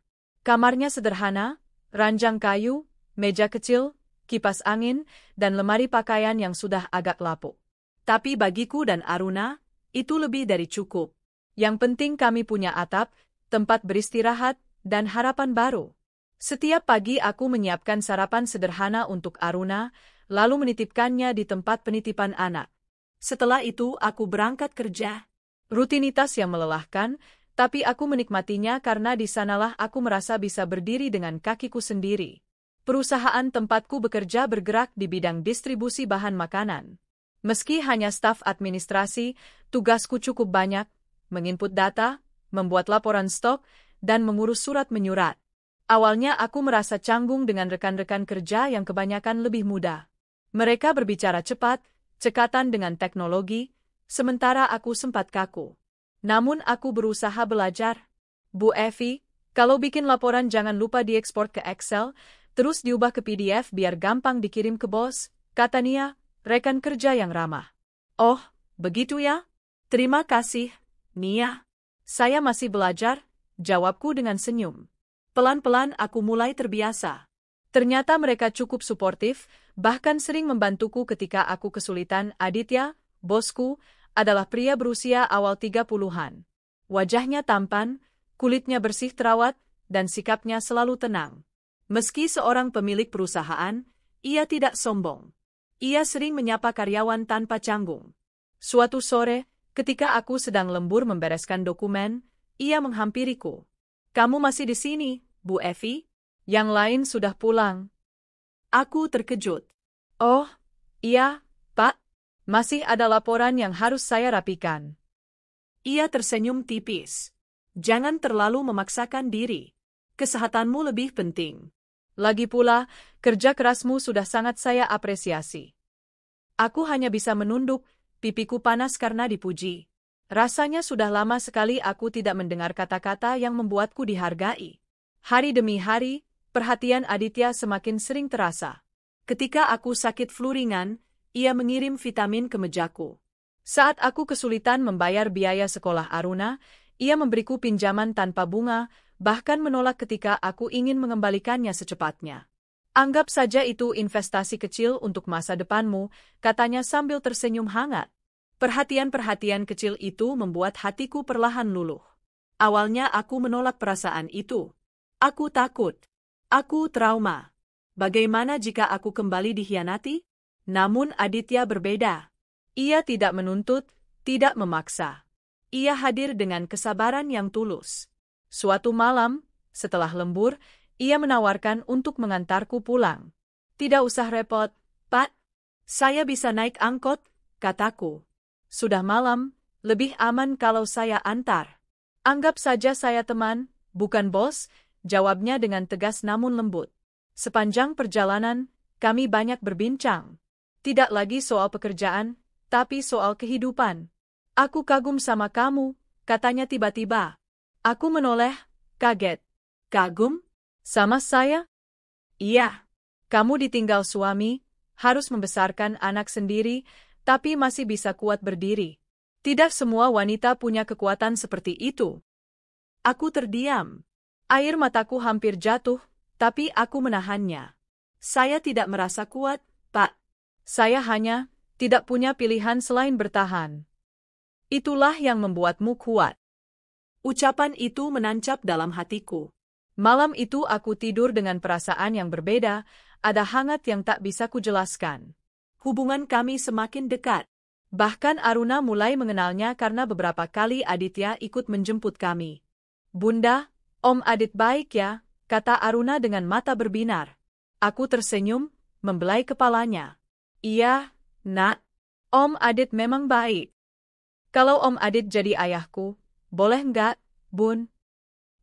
A: Kamarnya sederhana, ranjang kayu, meja kecil, kipas angin, dan lemari pakaian yang sudah agak lapuk. Tapi bagiku dan Aruna, itu lebih dari cukup. Yang penting kami punya atap, tempat beristirahat, dan harapan baru. Setiap pagi aku menyiapkan sarapan sederhana untuk Aruna, lalu menitipkannya di tempat penitipan anak. Setelah itu aku berangkat kerja. Rutinitas yang melelahkan, tapi aku menikmatinya karena di sanalah aku merasa bisa berdiri dengan kakiku sendiri. Perusahaan tempatku bekerja bergerak di bidang distribusi bahan makanan. Meski hanya staf administrasi, tugasku cukup banyak, menginput data, membuat laporan stok, dan mengurus surat menyurat. Awalnya aku merasa canggung dengan rekan-rekan kerja yang kebanyakan lebih muda. Mereka berbicara cepat, cekatan dengan teknologi, sementara aku sempat kaku. Namun aku berusaha belajar. Bu Evi, kalau bikin laporan jangan lupa diekspor ke Excel, terus diubah ke PDF biar gampang dikirim ke bos, kata Nia, rekan kerja yang ramah. Oh, begitu ya? Terima kasih, Nia. Saya masih belajar, jawabku dengan senyum. Pelan-pelan aku mulai terbiasa. Ternyata mereka cukup suportif, bahkan sering membantuku ketika aku kesulitan. Aditya, bosku, adalah pria berusia awal 30-an. Wajahnya tampan, kulitnya bersih terawat, dan sikapnya selalu tenang. Meski seorang pemilik perusahaan, ia tidak sombong. Ia sering menyapa karyawan tanpa canggung. Suatu sore, ketika aku sedang lembur membereskan dokumen, ia menghampiriku. Kamu masih di sini, Bu Evi? Yang lain sudah pulang. Aku terkejut. Oh, iya, Pak. Masih ada laporan yang harus saya rapikan.
B: Ia tersenyum tipis. Jangan terlalu memaksakan diri. Kesehatanmu lebih penting.
A: Lagi pula, kerja kerasmu sudah sangat saya apresiasi. Aku hanya bisa menunduk, pipiku panas karena dipuji. Rasanya sudah lama sekali aku tidak mendengar kata-kata yang membuatku dihargai. Hari demi hari, perhatian Aditya semakin sering terasa.
B: Ketika aku sakit flu ringan, ia mengirim vitamin ke mejaku.
A: Saat aku kesulitan membayar biaya sekolah Aruna, ia memberiku pinjaman tanpa bunga, bahkan menolak ketika aku ingin mengembalikannya secepatnya. Anggap saja itu investasi kecil untuk masa depanmu, katanya sambil tersenyum hangat. Perhatian-perhatian kecil itu membuat hatiku perlahan luluh.
B: Awalnya aku menolak perasaan itu. Aku takut. Aku trauma. Bagaimana jika aku kembali dikhianati? Namun Aditya berbeda.
A: Ia tidak menuntut, tidak memaksa. Ia hadir dengan kesabaran yang tulus. Suatu malam, setelah lembur, ia menawarkan untuk mengantarku pulang.
B: Tidak usah repot, Pak. Saya bisa naik angkot, kataku.
A: Sudah malam, lebih aman kalau saya antar. Anggap saja saya teman, bukan bos, jawabnya dengan tegas namun lembut. Sepanjang perjalanan, kami banyak berbincang. Tidak lagi soal pekerjaan, tapi soal kehidupan. Aku kagum sama kamu, katanya tiba-tiba. Aku menoleh, kaget.
B: Kagum?
A: Sama saya?
B: Iya.
A: Kamu ditinggal suami, harus membesarkan anak sendiri, tapi masih bisa kuat berdiri. Tidak semua wanita punya kekuatan seperti itu.
B: Aku terdiam.
A: Air mataku hampir jatuh, tapi aku menahannya.
B: Saya tidak merasa kuat, Pak.
A: Saya hanya tidak punya pilihan selain bertahan. Itulah yang membuatmu kuat.
B: Ucapan itu menancap dalam hatiku.
A: Malam itu aku tidur dengan perasaan yang berbeda, ada hangat yang tak bisa kujelaskan.
B: Hubungan kami semakin dekat.
A: Bahkan Aruna mulai mengenalnya karena beberapa kali Aditya ikut menjemput kami. Bunda, Om Adit baik ya, kata Aruna dengan mata berbinar. Aku tersenyum, membelai kepalanya. Iya, Nak. Om Adit memang baik. Kalau Om Adit jadi ayahku, boleh enggak, Bun?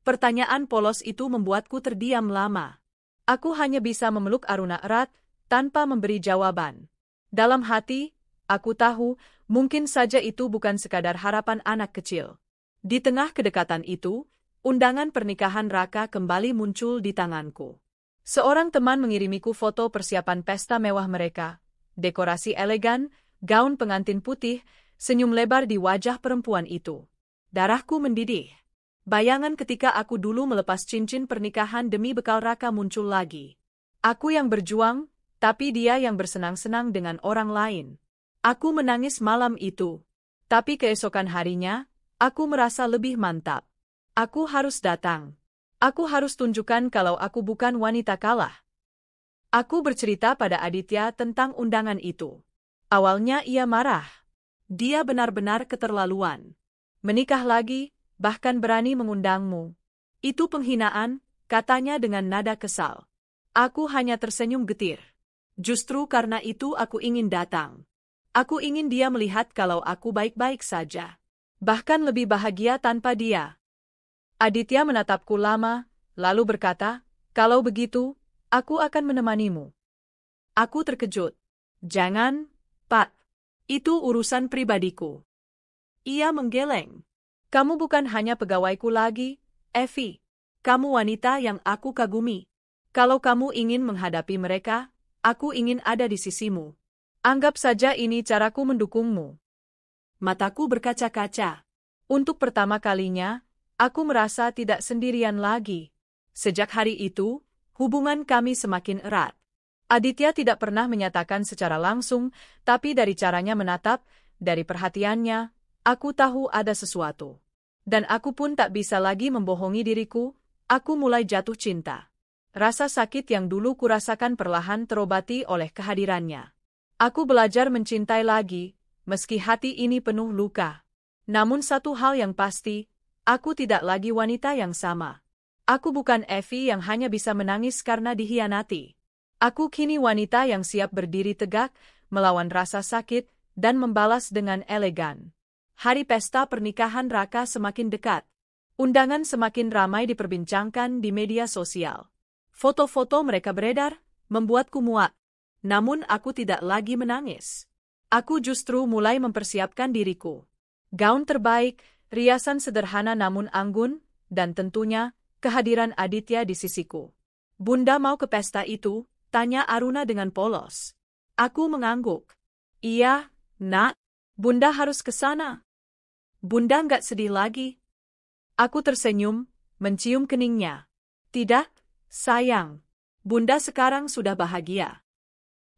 B: Pertanyaan polos itu membuatku terdiam lama.
A: Aku hanya bisa memeluk Aruna erat, tanpa memberi jawaban. Dalam hati, aku tahu, mungkin saja itu bukan sekadar harapan anak kecil. Di tengah kedekatan itu, undangan pernikahan Raka kembali muncul di tanganku. Seorang teman mengirimiku foto persiapan pesta mewah mereka. Dekorasi elegan, gaun pengantin putih, senyum lebar di wajah perempuan itu. Darahku mendidih. Bayangan ketika aku dulu melepas cincin pernikahan demi bekal Raka muncul lagi. Aku yang berjuang, tapi dia yang bersenang-senang dengan orang lain. Aku menangis malam itu. Tapi keesokan harinya, aku merasa lebih mantap. Aku harus datang. Aku harus tunjukkan kalau aku bukan wanita kalah. Aku bercerita pada Aditya tentang undangan itu. Awalnya ia marah. Dia benar-benar keterlaluan. Menikah lagi, bahkan berani mengundangmu. Itu penghinaan, katanya dengan nada kesal. Aku hanya tersenyum getir. Justru karena itu aku ingin datang. Aku ingin dia melihat kalau aku baik-baik saja. Bahkan lebih bahagia tanpa dia. Aditya menatapku lama, lalu berkata, kalau begitu, aku akan menemanimu. Aku terkejut. Jangan, Pak. Itu urusan pribadiku. Ia menggeleng. Kamu bukan hanya pegawaiku lagi, Evie. Kamu wanita yang aku kagumi. Kalau kamu ingin menghadapi mereka, aku ingin ada di sisimu. Anggap saja ini caraku mendukungmu. Mataku berkaca-kaca. Untuk pertama kalinya, aku merasa tidak sendirian lagi. Sejak hari itu, hubungan kami semakin erat. Aditya tidak pernah menyatakan secara langsung, tapi dari caranya menatap, dari perhatiannya, aku tahu ada sesuatu. Dan aku pun tak bisa lagi membohongi diriku, aku mulai jatuh cinta. Rasa sakit yang dulu kurasakan perlahan terobati oleh kehadirannya. Aku belajar mencintai lagi, meski hati ini penuh luka. Namun satu hal yang pasti, aku tidak lagi wanita yang sama. Aku bukan Evie yang hanya bisa menangis karena dikhianati. Aku kini wanita yang siap berdiri tegak, melawan rasa sakit, dan membalas dengan elegan. Hari pesta pernikahan Raka semakin dekat. Undangan semakin ramai diperbincangkan di media sosial. Foto-foto mereka beredar, membuatku muak. Namun aku tidak lagi menangis. Aku justru mulai mempersiapkan diriku. Gaun terbaik, riasan sederhana namun anggun, dan tentunya kehadiran Aditya di sisiku. Bunda mau ke pesta itu? Tanya Aruna dengan polos. Aku mengangguk. Iya, Nak. Bunda harus ke sana. Bunda nggak sedih lagi? Aku tersenyum, mencium keningnya. Tidak, sayang. Bunda sekarang sudah bahagia.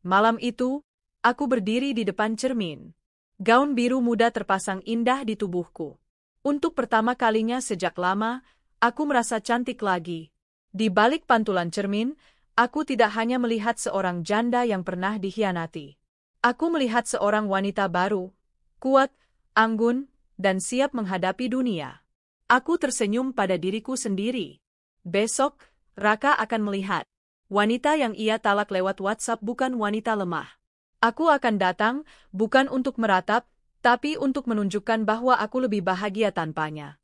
A: Malam itu, aku berdiri di depan cermin. Gaun biru muda terpasang indah di tubuhku. Untuk pertama kalinya sejak lama, aku merasa cantik lagi. Di balik pantulan cermin, aku tidak hanya melihat seorang janda yang pernah dikhianati. Aku melihat seorang wanita baru, kuat, anggun, dan siap menghadapi dunia. Aku tersenyum pada diriku sendiri. Besok, Raka akan melihat. Wanita yang ia talak lewat WhatsApp bukan wanita lemah. Aku akan datang, bukan untuk meratap, tapi untuk menunjukkan bahwa aku lebih bahagia tanpanya.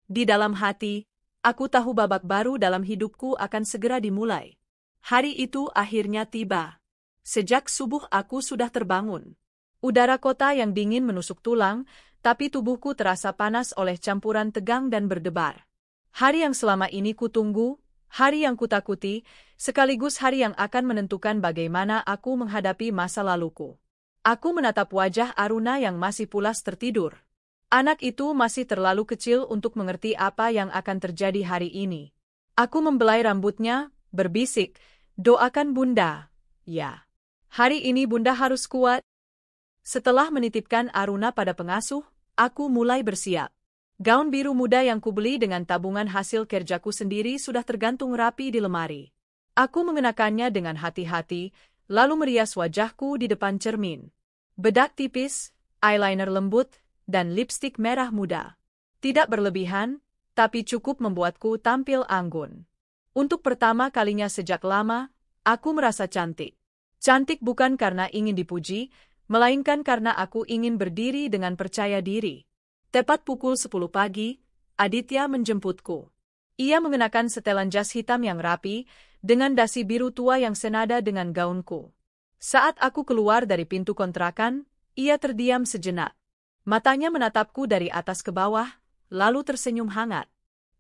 A: Di dalam hati, aku tahu babak baru dalam hidupku akan segera dimulai. Hari itu akhirnya tiba. Sejak subuh aku sudah terbangun. Udara kota yang dingin menusuk tulang, tapi tubuhku terasa panas oleh campuran tegang dan berdebar. Hari yang selama ini kutunggu, hari yang kutakuti, sekaligus hari yang akan menentukan bagaimana aku menghadapi masa laluku. Aku menatap wajah Aruna yang masih pulas tertidur. Anak itu masih terlalu kecil untuk mengerti apa yang akan terjadi hari ini. Aku membelai rambutnya, berbisik, doakan Bunda. Ya. Hari ini Bunda harus kuat. Setelah menitipkan Aruna pada pengasuh, aku mulai bersiap. Gaun biru muda yang kubeli dengan tabungan hasil kerjaku sendiri sudah tergantung rapi di lemari. Aku mengenakannya dengan hati-hati, lalu merias wajahku di depan cermin. Bedak tipis, eyeliner lembut, dan lipstik merah muda. Tidak berlebihan, tapi cukup membuatku tampil anggun. Untuk pertama kalinya sejak lama, aku merasa cantik. Cantik bukan karena ingin dipuji, melainkan karena aku ingin berdiri dengan percaya diri. Tepat pukul 10 pagi, Aditya menjemputku. Ia mengenakan setelan jas hitam yang rapi, dengan dasi biru tua yang senada dengan gaunku. Saat aku keluar dari pintu kontrakan, ia terdiam sejenak. Matanya menatapku dari atas ke bawah, lalu tersenyum hangat.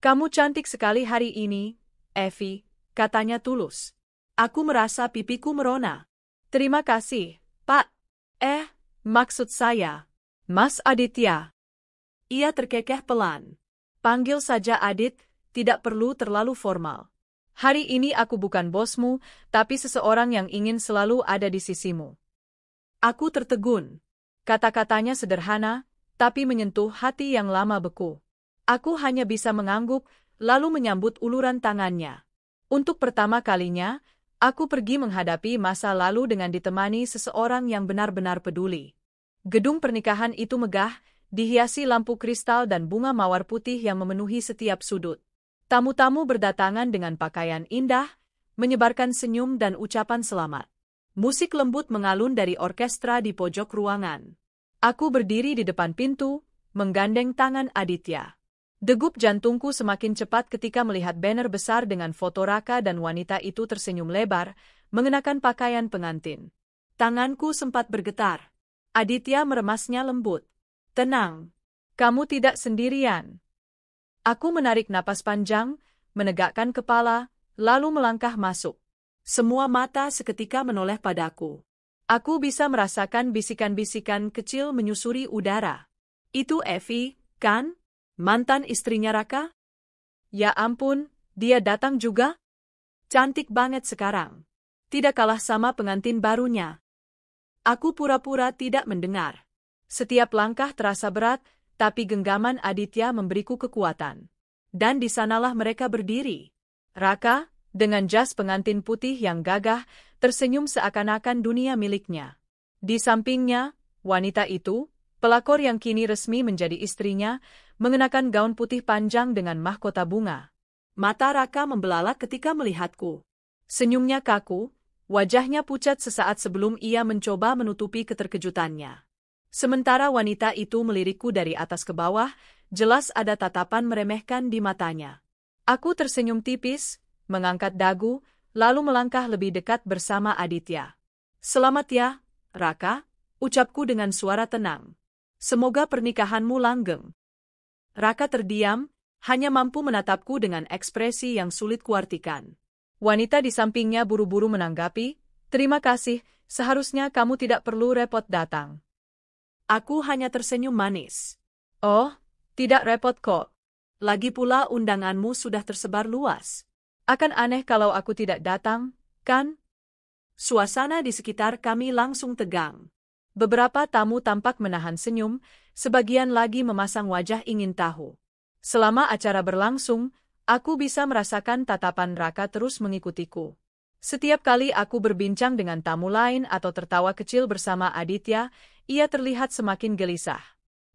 A: Kamu cantik sekali hari ini, Evie, katanya tulus. Aku merasa pipiku merona. Terima kasih, Pak. Maksud saya, Mas Aditya. Ia terkekeh pelan. Panggil saja Adit, tidak perlu terlalu formal. Hari ini aku bukan bosmu, tapi seseorang yang ingin selalu ada di sisimu. Aku tertegun. Kata-katanya sederhana, tapi menyentuh hati yang lama beku. Aku hanya bisa mengangguk, lalu menyambut uluran tangannya. Untuk pertama kalinya, aku pergi menghadapi masa lalu dengan ditemani seseorang yang benar-benar peduli. Gedung pernikahan itu megah, dihiasi lampu kristal dan bunga mawar putih yang memenuhi setiap sudut. Tamu-tamu berdatangan dengan pakaian indah, menyebarkan senyum dan ucapan selamat. Musik lembut mengalun dari orkestra di pojok ruangan. Aku berdiri di depan pintu, menggandeng tangan Aditya. Degup jantungku semakin cepat ketika melihat banner besar dengan foto Raka dan wanita itu tersenyum lebar, mengenakan pakaian pengantin. Tanganku sempat bergetar. Aditya meremasnya lembut. Tenang, kamu tidak sendirian. Aku menarik napas panjang, menegakkan kepala, lalu melangkah masuk. Semua mata seketika menoleh padaku. Aku bisa merasakan bisikan-bisikan kecil menyusuri udara. Itu Evie, kan? Mantan istrinya Raka? Ya ampun, dia datang juga? Cantik banget sekarang. Tidak kalah sama pengantin barunya. Aku pura-pura tidak mendengar. Setiap langkah terasa berat, tapi genggaman Aditya memberiku kekuatan. Dan di sanalah mereka berdiri. Raka, dengan jas pengantin putih yang gagah, tersenyum seakan-akan dunia miliknya. Di sampingnya, wanita itu, pelakor yang kini resmi menjadi istrinya, mengenakan gaun putih panjang dengan mahkota bunga. Mata Raka membelalak ketika melihatku. Senyumnya kaku, wajahnya pucat sesaat sebelum ia mencoba menutupi keterkejutannya.
B: Sementara wanita itu melirikku dari atas ke bawah, jelas ada tatapan meremehkan di matanya.
A: Aku tersenyum tipis, mengangkat dagu, lalu melangkah lebih dekat bersama Aditya.
B: Selamat ya, Raka, ucapku dengan suara tenang. Semoga pernikahanmu langgeng. Raka terdiam, hanya mampu menatapku dengan ekspresi yang sulit kuartikan.
A: Wanita di sampingnya buru-buru menanggapi, "Terima kasih, seharusnya kamu tidak perlu repot datang."
B: Aku hanya tersenyum manis.
A: Oh, tidak repot kok.
B: Lagi pula undanganmu sudah tersebar luas.
A: Akan aneh kalau aku tidak datang, kan?
B: Suasana di sekitar kami langsung tegang.
A: Beberapa tamu tampak menahan senyum, sebagian lagi memasang wajah ingin tahu. Selama acara berlangsung, aku bisa merasakan tatapan Raka terus mengikutiku. Setiap kali aku berbincang dengan tamu lain atau tertawa kecil bersama Aditya, ia terlihat semakin gelisah.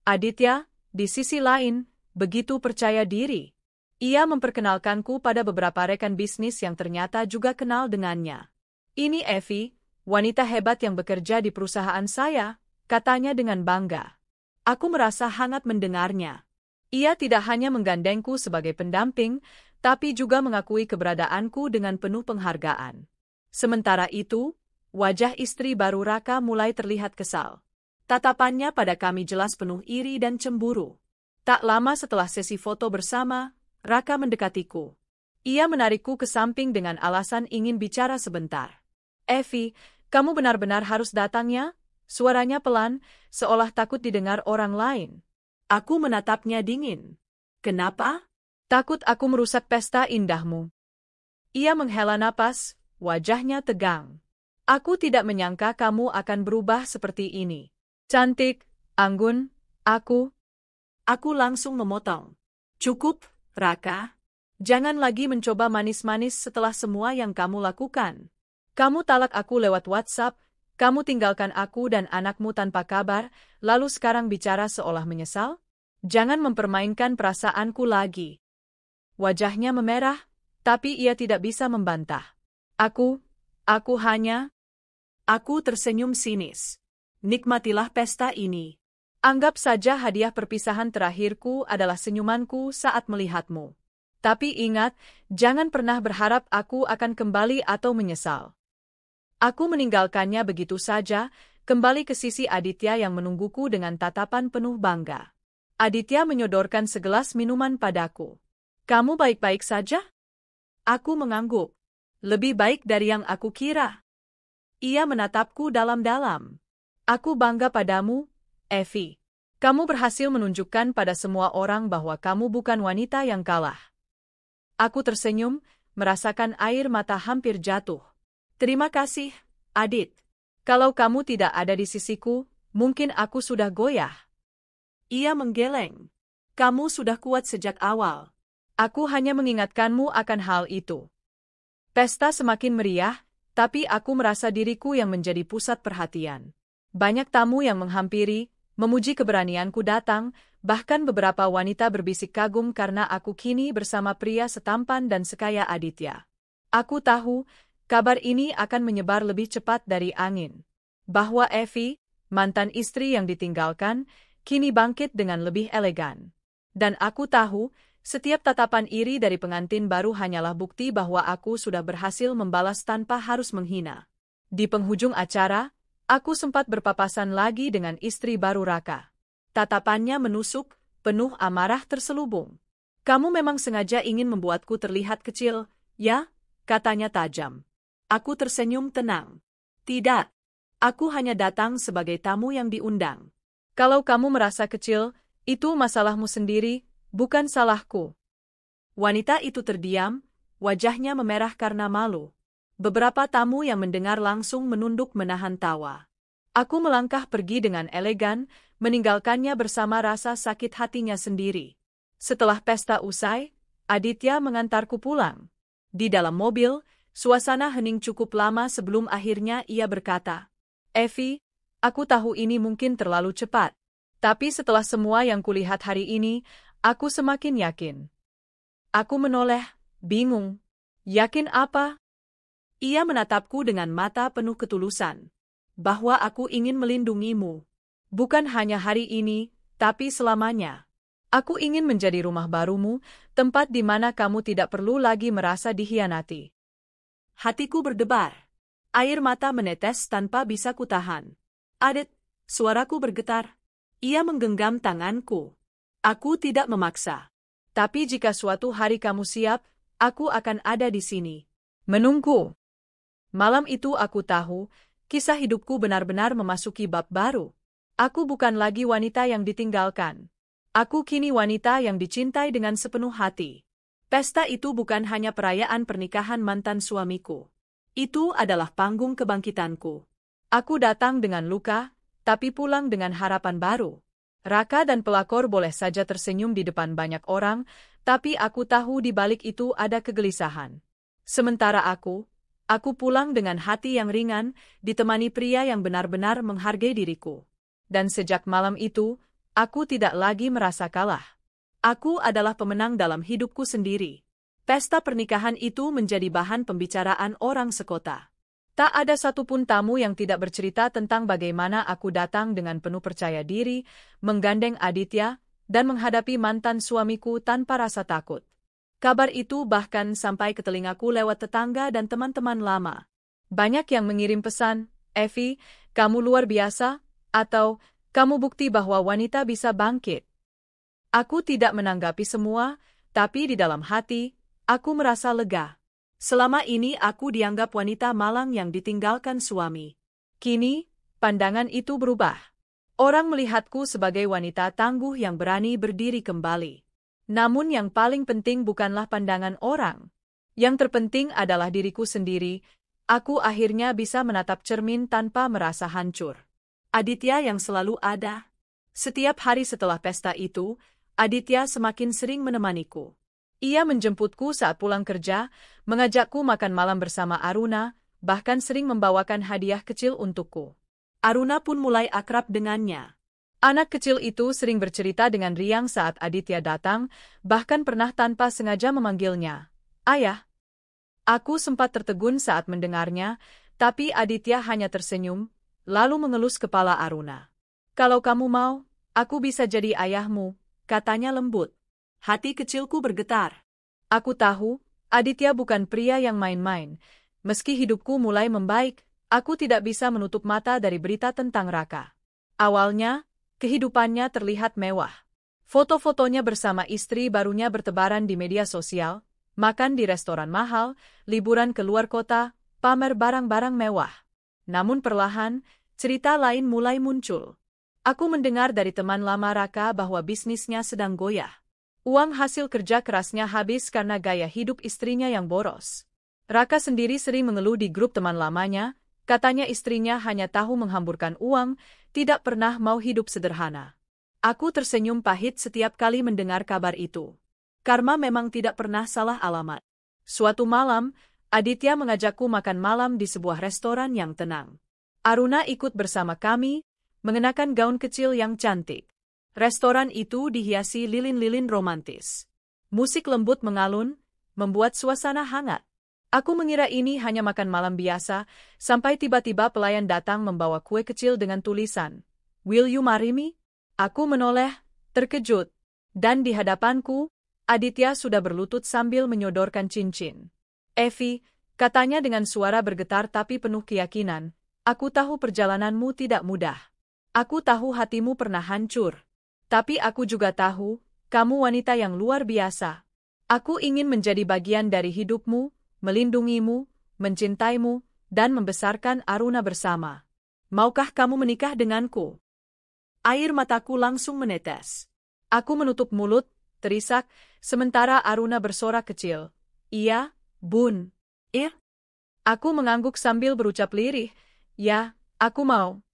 A: Aditya, di sisi lain, begitu percaya diri. Ia memperkenalkanku pada beberapa rekan bisnis yang ternyata juga kenal dengannya. "Ini Evie, wanita hebat yang bekerja di perusahaan saya," katanya dengan bangga. Aku merasa hangat mendengarnya. Ia tidak hanya menggandengku sebagai pendamping, tapi juga mengakui keberadaanku dengan penuh penghargaan. Sementara itu, wajah istri baru Raka mulai terlihat kesal. Tatapannya pada kami jelas penuh iri dan cemburu. Tak lama setelah sesi foto bersama, Raka mendekatiku. Ia menarikku ke samping dengan alasan ingin bicara sebentar. "Evie, kamu benar-benar harus datang ya?" Suaranya pelan, seolah takut didengar orang lain.
B: Aku menatapnya dingin. "Kenapa?"
A: "Takut aku merusak pesta indahmu." Ia menghela napas, wajahnya tegang. "Aku tidak menyangka kamu akan berubah seperti ini. Cantik, anggun, aku..."
B: Aku langsung memotong. "Cukup, Raka. Jangan lagi mencoba manis-manis setelah semua yang kamu lakukan.
A: Kamu talak aku lewat WhatsApp, kamu tinggalkan aku dan anakmu tanpa kabar, lalu sekarang bicara seolah menyesal? Jangan mempermainkan perasaanku lagi." Wajahnya memerah, tapi ia tidak bisa membantah. Aku hanya..."
B: Aku tersenyum sinis. "Nikmatilah pesta ini.
A: Anggap saja hadiah perpisahan terakhirku adalah senyumanku saat melihatmu. Tapi ingat, jangan pernah berharap aku akan kembali atau menyesal." Aku meninggalkannya begitu saja, kembali ke sisi Aditya yang menungguku dengan tatapan penuh bangga. Aditya menyodorkan segelas minuman padaku. "Kamu baik-baik saja?"
B: Aku mengangguk. "Lebih baik dari yang aku kira." Ia menatapku dalam-dalam.
A: "Aku bangga padamu, Evie. Kamu berhasil menunjukkan pada semua orang bahwa kamu bukan wanita yang kalah." Aku tersenyum, merasakan air mata hampir jatuh. "Terima kasih, Adit. Kalau kamu tidak ada di sisiku, mungkin aku sudah goyah."
B: Ia menggeleng. "Kamu sudah kuat sejak awal."
A: Aku hanya mengingatkanmu akan hal itu. Pesta semakin meriah, tapi aku merasa diriku yang menjadi pusat perhatian. Banyak tamu yang menghampiri, memuji keberanianku datang, bahkan beberapa wanita berbisik kagum karena aku kini bersama pria setampan dan sekaya Aditya. Aku tahu, kabar ini akan menyebar lebih cepat dari angin. Bahwa Evie, mantan istri yang ditinggalkan, kini bangkit dengan lebih elegan. Dan aku tahu, setiap tatapan iri dari pengantin baru hanyalah bukti bahwa aku sudah berhasil membalas tanpa harus menghina. Di penghujung acara, aku sempat berpapasan lagi dengan istri baru Raka. Tatapannya menusuk, penuh amarah terselubung. "Kamu memang sengaja ingin membuatku terlihat kecil, ya?" katanya tajam. Aku tersenyum tenang. "Tidak. Aku hanya datang sebagai tamu yang diundang. Kalau kamu merasa kecil, itu masalahmu sendiri, bukan salahku." Wanita itu terdiam, wajahnya memerah karena malu. Beberapa tamu yang mendengar langsung menunduk menahan tawa. Aku melangkah pergi dengan elegan, meninggalkannya bersama rasa sakit hatinya sendiri. Setelah pesta usai, Aditya mengantarku pulang. Di dalam mobil, suasana hening cukup lama sebelum akhirnya ia berkata, "Evie, aku tahu ini mungkin terlalu cepat. Tapi setelah semua yang kulihat hari ini, aku semakin yakin." Aku menoleh, bingung. "Yakin apa?" Ia menatapku dengan mata penuh ketulusan. "Bahwa aku ingin melindungimu. Bukan hanya hari ini, tapi selamanya. Aku ingin menjadi rumah barumu, tempat di mana kamu tidak perlu lagi merasa dikhianati.
B: Hatiku berdebar. Air mata menetes tanpa bisa kutahan. Adet, suaraku bergetar. Ia menggenggam tanganku. Aku tidak memaksa.
A: Tapi jika suatu hari kamu siap, aku akan ada di sini. Menunggu. Malam itu aku tahu, kisah hidupku benar-benar memasuki bab baru. Aku bukan lagi wanita yang ditinggalkan. Aku kini wanita yang dicintai dengan sepenuh hati. Pesta itu bukan hanya perayaan pernikahan mantan suamiku. Itu adalah panggung kebangkitanku. Aku datang dengan luka, tapi pulang dengan harapan baru. Raka dan pelakor boleh saja tersenyum di depan banyak orang, tapi aku tahu di balik itu ada kegelisahan. Sementara aku pulang dengan hati yang ringan, ditemani pria yang benar-benar menghargai diriku. Dan sejak malam itu, aku tidak lagi merasa kalah. Aku adalah pemenang dalam hidupku sendiri. Pesta pernikahan itu menjadi bahan pembicaraan orang sekota. Tak ada satupun tamu yang tidak bercerita tentang bagaimana aku datang dengan penuh percaya diri, menggandeng Aditya, dan menghadapi mantan suamiku tanpa rasa takut. Kabar itu bahkan sampai ke telingaku lewat tetangga dan teman-teman lama. Banyak yang mengirim pesan, "Evi, kamu luar biasa," atau "Kamu bukti bahwa wanita bisa bangkit." Aku tidak menanggapi semua, tapi di dalam hati, aku merasa lega. Selama ini aku dianggap wanita malang yang ditinggalkan suami. Kini, pandangan itu berubah. Orang melihatku sebagai wanita tangguh yang berani berdiri kembali. Namun yang paling penting bukanlah pandangan orang. Yang terpenting adalah diriku sendiri. Aku akhirnya bisa menatap cermin tanpa merasa hancur. Aditya yang selalu ada. Setiap hari setelah pesta itu, Aditya semakin sering menemaniku. Ia menjemputku saat pulang kerja, mengajakku makan malam bersama Aruna, bahkan sering membawakan hadiah kecil untukku. Aruna pun mulai akrab dengannya. Anak kecil itu sering bercerita dengan riang saat Aditya datang, bahkan pernah tanpa sengaja memanggilnya, "Ayah." Aku sempat tertegun saat mendengarnya, tapi Aditya hanya tersenyum, lalu mengelus kepala Aruna. "Kalau kamu mau, aku bisa jadi ayahmu," katanya lembut. Hati kecilku bergetar. Aku tahu, Aditya bukan pria yang main-main. Meski hidupku mulai membaik, aku tidak bisa menutup mata dari berita tentang Raka. Awalnya, kehidupannya terlihat mewah. Foto-fotonya bersama istri barunya bertebaran di media sosial, makan di restoran mahal, liburan ke luar kota, pamer barang-barang mewah. Namun perlahan, cerita lain mulai muncul. Aku mendengar dari teman lama Raka bahwa bisnisnya sedang goyah. Uang hasil kerja kerasnya habis karena gaya hidup istrinya yang boros. Raka sendiri sering mengeluh di grup teman lamanya, katanya istrinya hanya tahu menghamburkan uang, tidak pernah mau hidup sederhana. Aku tersenyum pahit setiap kali mendengar kabar itu. Karma memang tidak pernah salah alamat. Suatu malam, Aditya mengajakku makan malam di sebuah restoran yang tenang. Aruna ikut bersama kami, mengenakan gaun kecil yang cantik. Restoran itu dihiasi lilin-lilin romantis. Musik lembut mengalun, membuat suasana hangat. Aku mengira ini hanya makan malam biasa, sampai tiba-tiba pelayan datang membawa kue kecil dengan tulisan, "Will you marry me?" Aku menoleh, terkejut. Dan di hadapanku, Aditya sudah berlutut sambil menyodorkan cincin. "Evi," katanya dengan suara bergetar tapi penuh keyakinan, "aku tahu perjalananmu tidak mudah. Aku tahu hatimu pernah hancur. Tapi aku juga tahu, kamu wanita yang luar biasa. Aku ingin menjadi bagian dari hidupmu, melindungimu, mencintaimu, dan membesarkan Aruna bersama. Maukah kamu menikah denganku?" Air mataku langsung menetes. Aku menutup mulut, terisak, sementara Aruna bersorak kecil, "Iya, Bun." Aku mengangguk sambil berucap lirih, "Ya, aku mau."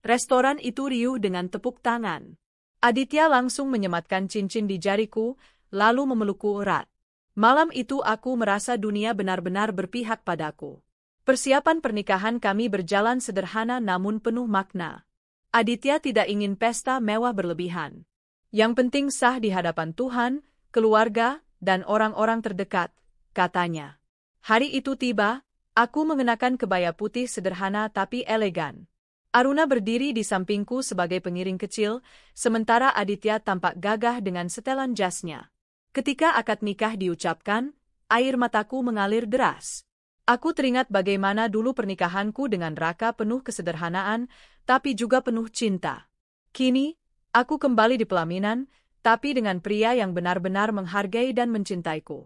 A: Restoran itu riuh dengan tepuk tangan. Aditya langsung menyematkan cincin di jariku, lalu memelukku erat. Malam itu aku merasa dunia benar-benar berpihak padaku. Persiapan pernikahan kami berjalan sederhana namun penuh makna. Aditya tidak ingin pesta mewah berlebihan. Yang penting sah di hadapan Tuhan, keluarga, dan orang-orang terdekat, katanya. Hari itu tiba, aku mengenakan kebaya putih sederhana tapi elegan. Aruna berdiri di sampingku sebagai pengiring kecil, sementara Aditya tampak gagah dengan setelan jasnya. Ketika akad nikah diucapkan, air mataku mengalir deras. Aku teringat bagaimana dulu pernikahanku dengan Raka penuh kesederhanaan, tapi juga penuh cinta. Kini, aku kembali di pelaminan, tapi dengan pria yang benar-benar menghargai dan mencintaiku.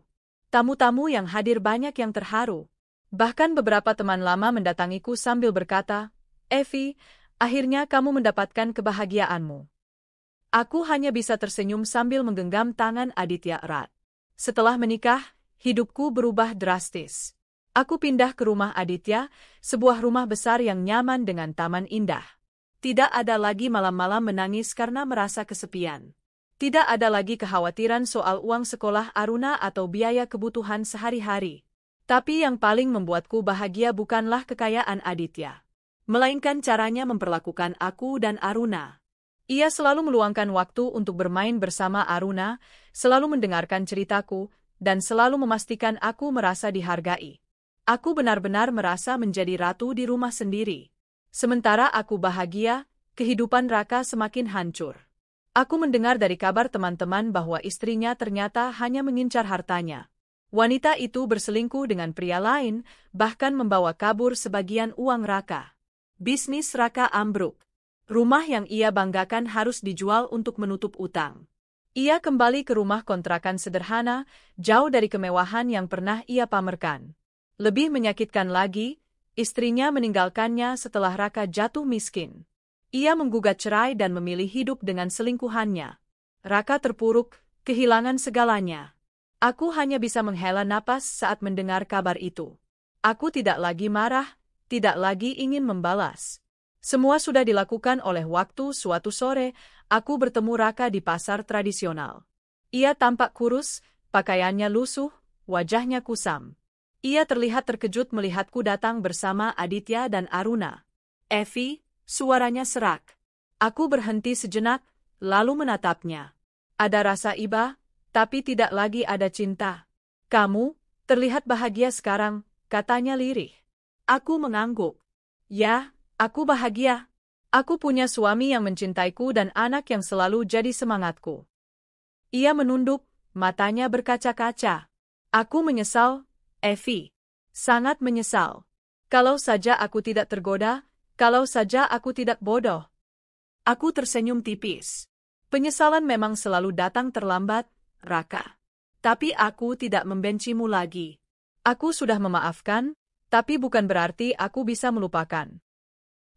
A: Tamu-tamu yang hadir banyak yang terharu. Bahkan beberapa teman lama mendatangiku sambil berkata, "Evi, akhirnya kamu mendapatkan kebahagiaanmu." Aku hanya bisa tersenyum sambil menggenggam tangan Aditya erat. Setelah menikah, hidupku berubah drastis. Aku pindah ke rumah Aditya, sebuah rumah besar yang nyaman dengan taman indah. Tidak ada lagi malam-malam menangis karena merasa kesepian. Tidak ada lagi kekhawatiran soal uang sekolah Aruna atau biaya kebutuhan sehari-hari. Tapi yang paling membuatku bahagia bukanlah kekayaan Aditya, melainkan caranya memperlakukan aku dan Aruna. Ia selalu meluangkan waktu untuk bermain bersama Aruna, selalu mendengarkan ceritaku, dan selalu memastikan aku merasa dihargai. Aku benar-benar merasa menjadi ratu di rumah sendiri. Sementara aku bahagia, kehidupan Raka semakin hancur. Aku mendengar dari kabar teman-teman bahwa istrinya ternyata hanya mengincar hartanya. Wanita itu berselingkuh dengan pria lain, bahkan membawa kabur sebagian uang Raka. Bisnis Raka ambruk. Rumah yang ia banggakan harus dijual untuk menutup utang. Ia kembali ke rumah kontrakan sederhana, jauh dari kemewahan yang pernah ia pamerkan. Lebih menyakitkan lagi, istrinya meninggalkannya setelah Raka jatuh miskin. Ia menggugat cerai dan memilih hidup dengan selingkuhannya. Raka terpuruk, kehilangan segalanya. Aku hanya bisa menghela napas saat mendengar kabar itu. Aku tidak lagi marah, tidak lagi ingin membalas. Semua sudah dilakukan oleh waktu. Suatu sore, aku bertemu Raka di pasar tradisional. Ia tampak kurus, pakaiannya lusuh, wajahnya kusam. Ia terlihat terkejut melihatku datang bersama Aditya dan Aruna. "Evi," suaranya serak. Aku berhenti sejenak, lalu menatapnya. Ada rasa iba, tapi tidak lagi ada cinta. "Kamu terlihat bahagia sekarang," katanya lirih. Aku mengangguk. "Ya, aku bahagia. Aku punya suami yang mencintaiku dan anak yang selalu jadi semangatku." Ia menunduk, matanya berkaca-kaca. "Aku menyesal, Evi. Sangat menyesal. Kalau saja aku tidak tergoda, kalau saja aku tidak bodoh." Aku tersenyum tipis. "Penyesalan memang selalu datang terlambat, Raka. Tapi aku tidak membencimu lagi. Aku sudah memaafkan, tapi bukan berarti aku bisa melupakan."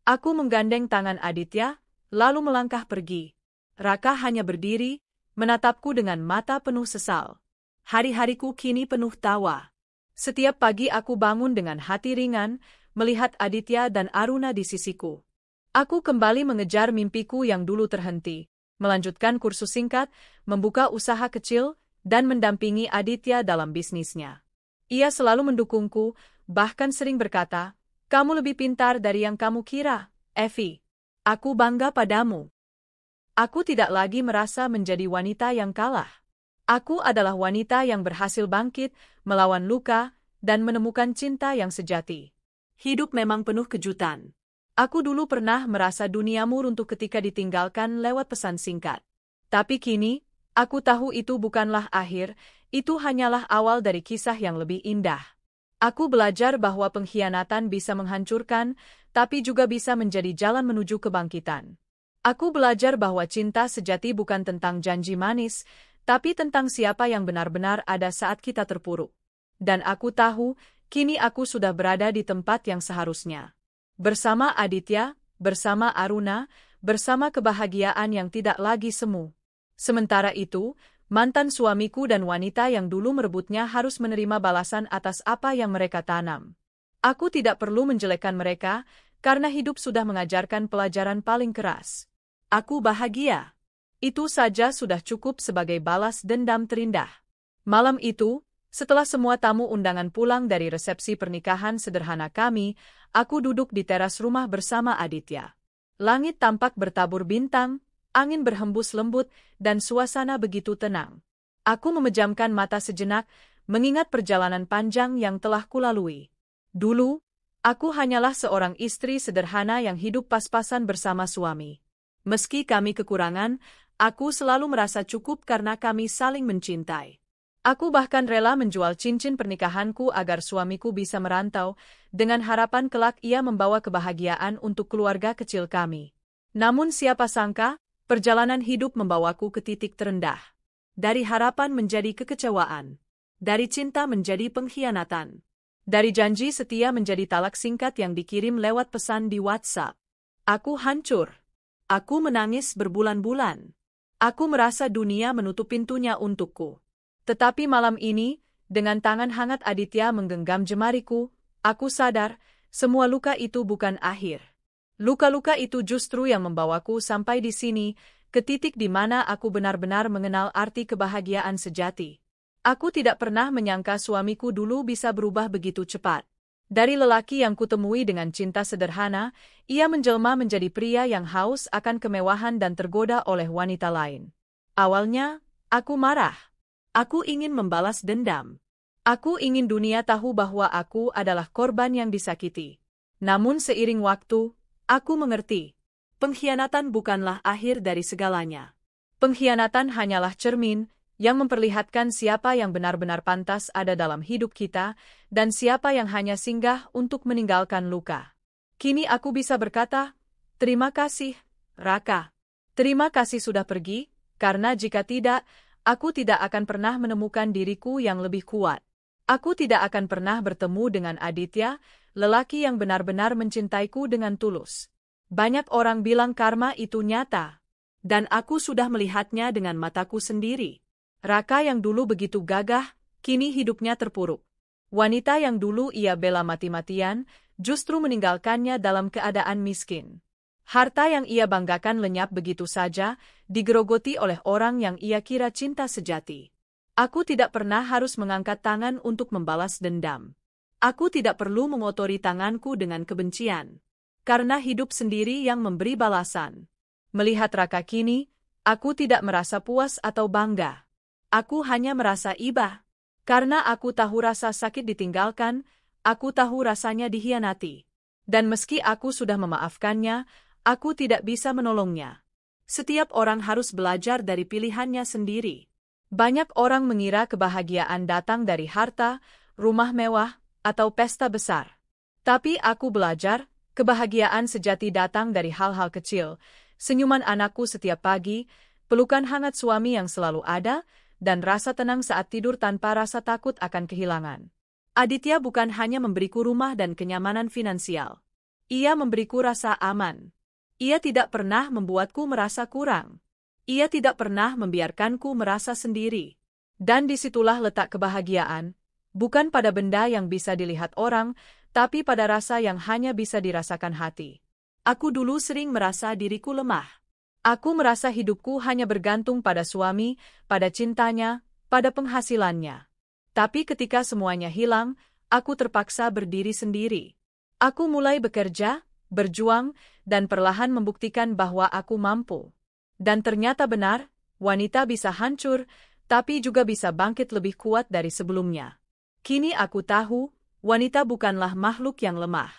A: Aku menggandeng tangan Aditya, lalu melangkah pergi. Raka hanya berdiri, menatapku dengan mata penuh sesal. Hari-hariku kini penuh tawa. Setiap pagi aku bangun dengan hati ringan, melihat Aditya dan Aruna di sisiku. Aku kembali mengejar mimpiku yang dulu terhenti, melanjutkan kursus singkat, membuka usaha kecil, dan mendampingi Aditya dalam bisnisnya. Ia selalu mendukungku, bahkan sering berkata, "Kamu lebih pintar dari yang kamu kira, Evi. Aku bangga padamu." Aku tidak lagi merasa menjadi wanita yang kalah. Aku adalah wanita yang berhasil bangkit, melawan luka, dan menemukan cinta yang sejati. Hidup memang penuh kejutan. Aku dulu pernah merasa duniamu runtuh ketika ditinggalkan lewat pesan singkat. Tapi kini, aku tahu itu bukanlah akhir, itu hanyalah awal dari kisah yang lebih indah. Aku belajar bahwa pengkhianatan bisa menghancurkan, tapi juga bisa menjadi jalan menuju kebangkitan. Aku belajar bahwa cinta sejati bukan tentang janji manis, tapi tentang siapa yang benar-benar ada saat kita terpuruk. Dan aku tahu, kini aku sudah berada di tempat yang seharusnya. Bersama Aditya, bersama Aruna, bersama kebahagiaan yang tidak lagi semu. Sementara itu, mantan suamiku dan wanita yang dulu merebutnya harus menerima balasan atas apa yang mereka tanam. Aku tidak perlu menjelekkan mereka, karena hidup sudah mengajarkan pelajaran paling keras. Aku bahagia. Itu saja sudah cukup sebagai balas dendam terindah. Malam itu, setelah semua tamu undangan pulang dari resepsi pernikahan sederhana kami, aku duduk di teras rumah bersama Aditya. Langit tampak bertabur bintang, angin berhembus lembut, dan suasana begitu tenang. Aku memejamkan mata sejenak, mengingat perjalanan panjang yang telah kulalui. Dulu, Aku hanyalah seorang istri sederhana yang hidup pas-pasan bersama suami. Meski kami kekurangan, aku selalu merasa cukup karena kami saling mencintai. Aku bahkan rela menjual cincin pernikahanku agar suamiku bisa merantau, dengan harapan kelak ia membawa kebahagiaan untuk keluarga kecil kami. Namun siapa sangka, perjalanan hidup membawaku ke titik terendah. Dari harapan menjadi kekecewaan. Dari cinta menjadi pengkhianatan. Dari janji setia menjadi talak singkat yang dikirim lewat pesan di WhatsApp. Aku hancur. Aku menangis berbulan-bulan. Aku merasa dunia menutup pintunya untukku. Tetapi malam ini, dengan tangan hangat Aditya menggenggam jemariku, aku sadar, semua luka itu bukan akhir. Luka-luka itu justru yang membawaku sampai di sini, ke titik di mana aku benar-benar mengenal arti kebahagiaan sejati. Aku tidak pernah menyangka suamiku dulu bisa berubah begitu cepat. Dari lelaki yang kutemui dengan cinta sederhana, ia menjelma menjadi pria yang haus akan kemewahan dan tergoda oleh wanita lain. Awalnya, aku marah. Aku ingin membalas dendam. Aku ingin dunia tahu bahwa aku adalah korban yang disakiti. Namun seiring waktu, aku mengerti. Pengkhianatan bukanlah akhir dari segalanya. Pengkhianatan hanyalah cermin yang memperlihatkan siapa yang benar-benar pantas ada dalam hidup kita, dan siapa yang hanya singgah untuk meninggalkan luka. Kini aku bisa berkata, terima kasih, Raka. Terima kasih sudah pergi, karena jika tidak, aku tidak akan pernah menemukan diriku yang lebih kuat. Aku tidak akan pernah bertemu dengan Aditya, lelaki yang benar-benar mencintaiku dengan tulus. Banyak orang bilang karma itu nyata, dan aku sudah melihatnya dengan mataku sendiri. Raka yang dulu begitu gagah, kini hidupnya terpuruk. Wanita yang dulu ia bela mati-matian, justru meninggalkannya dalam keadaan miskin. Harta yang ia banggakan lenyap begitu saja, digerogoti oleh orang yang ia kira cinta sejati. Aku tidak pernah harus mengangkat tangan untuk membalas dendam. Aku tidak perlu mengotori tanganku dengan kebencian. Karena hidup sendiri yang memberi balasan. Melihat Raka kini, aku tidak merasa puas atau bangga. Aku hanya merasa iba. Karena aku tahu rasa sakit ditinggalkan, aku tahu rasanya dikhianati. Dan meski aku sudah memaafkannya, aku tidak bisa menolongnya. Setiap orang harus belajar dari pilihannya sendiri. Banyak orang mengira kebahagiaan datang dari harta, rumah mewah, atau pesta besar. Tapi aku belajar, kebahagiaan sejati datang dari hal-hal kecil, senyuman anakku setiap pagi, pelukan hangat suami yang selalu ada, dan rasa tenang saat tidur tanpa rasa takut akan kehilangan. Aditya bukan hanya memberiku rumah dan kenyamanan finansial. Ia memberiku rasa aman. Ia tidak pernah membuatku merasa kurang. Ia tidak pernah membiarkanku merasa sendiri. Dan disitulah letak kebahagiaan, bukan pada benda yang bisa dilihat orang, tapi pada rasa yang hanya bisa dirasakan hati. Aku dulu sering merasa diriku lemah. Aku merasa hidupku hanya bergantung pada suami, pada cintanya, pada penghasilannya. Tapi ketika semuanya hilang, aku terpaksa berdiri sendiri. Aku mulai bekerja, berjuang, dan perlahan membuktikan bahwa aku mampu. Dan ternyata benar, wanita bisa hancur, tapi juga bisa bangkit lebih kuat dari sebelumnya. Kini aku tahu, wanita bukanlah makhluk yang lemah.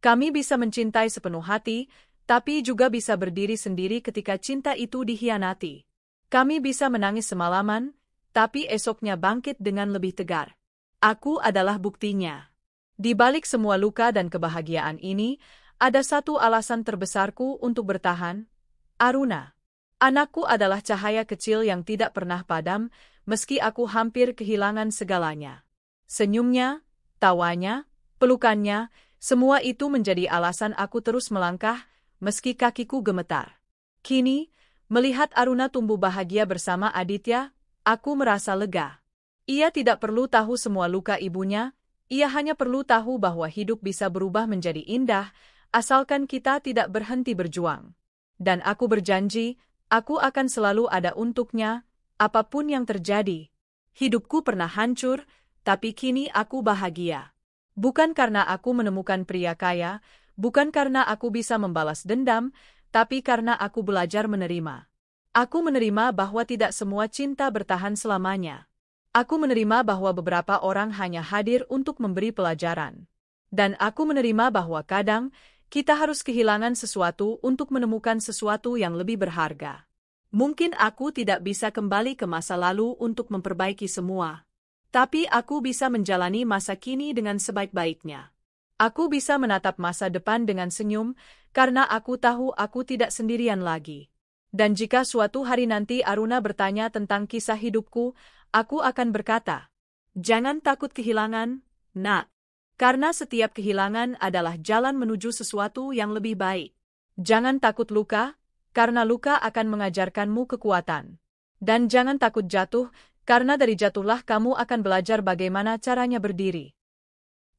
A: Kami bisa mencintai sepenuh hati, tapi juga bisa berdiri sendiri ketika cinta itu dikhianati. Kami bisa menangis semalaman, tapi esoknya bangkit dengan lebih tegar. Aku adalah buktinya. Di balik semua luka dan kebahagiaan ini, ada satu alasan terbesarku untuk bertahan, Aruna. Anakku adalah cahaya kecil yang tidak pernah padam, meski aku hampir kehilangan segalanya. Senyumnya, tawanya, pelukannya, semua itu menjadi alasan aku terus melangkah, meski kakiku gemetar. Kini, melihat Aruna tumbuh bahagia bersama Aditya, aku merasa lega. Ia tidak perlu tahu semua luka ibunya, ia hanya perlu tahu bahwa hidup bisa berubah menjadi indah, asalkan kita tidak berhenti berjuang. Dan aku berjanji, aku akan selalu ada untuknya, apapun yang terjadi. Hidupku pernah hancur, tapi kini aku bahagia. Bukan karena aku menemukan pria kaya, bukan karena aku bisa membalas dendam, tapi karena aku belajar menerima. Aku menerima bahwa tidak semua cinta bertahan selamanya. Aku menerima bahwa beberapa orang hanya hadir untuk memberi pelajaran. Dan aku menerima bahwa kadang, kita harus kehilangan sesuatu untuk menemukan sesuatu yang lebih berharga.
B: Mungkin aku tidak bisa kembali ke masa lalu untuk memperbaiki semua. Tapi aku bisa menjalani masa kini dengan sebaik-baiknya.
A: Aku bisa menatap masa depan dengan senyum, karena aku tahu aku tidak sendirian lagi. Dan jika suatu hari nanti Aruna bertanya tentang kisah hidupku, aku akan berkata,
B: "Jangan takut kehilangan, Nak. Karena setiap kehilangan adalah jalan menuju sesuatu yang lebih baik.
A: Jangan takut luka, karena luka akan mengajarkanmu kekuatan. Dan jangan takut jatuh, karena dari jatuhlah kamu akan belajar bagaimana caranya berdiri."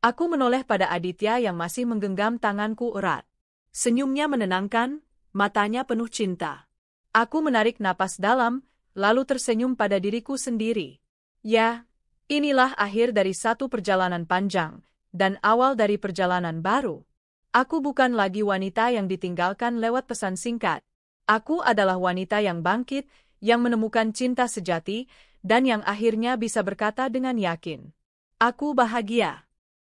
B: Aku menoleh pada Aditya yang masih menggenggam tanganku erat. Senyumnya menenangkan, matanya penuh cinta.
A: Aku menarik napas dalam, lalu tersenyum pada diriku sendiri. Ya, inilah akhir dari satu perjalanan panjang, dan awal dari perjalanan baru. Aku bukan lagi wanita yang ditinggalkan lewat pesan singkat. Aku adalah wanita yang bangkit, yang menemukan cinta sejati, dan yang akhirnya bisa berkata dengan yakin, "Aku bahagia."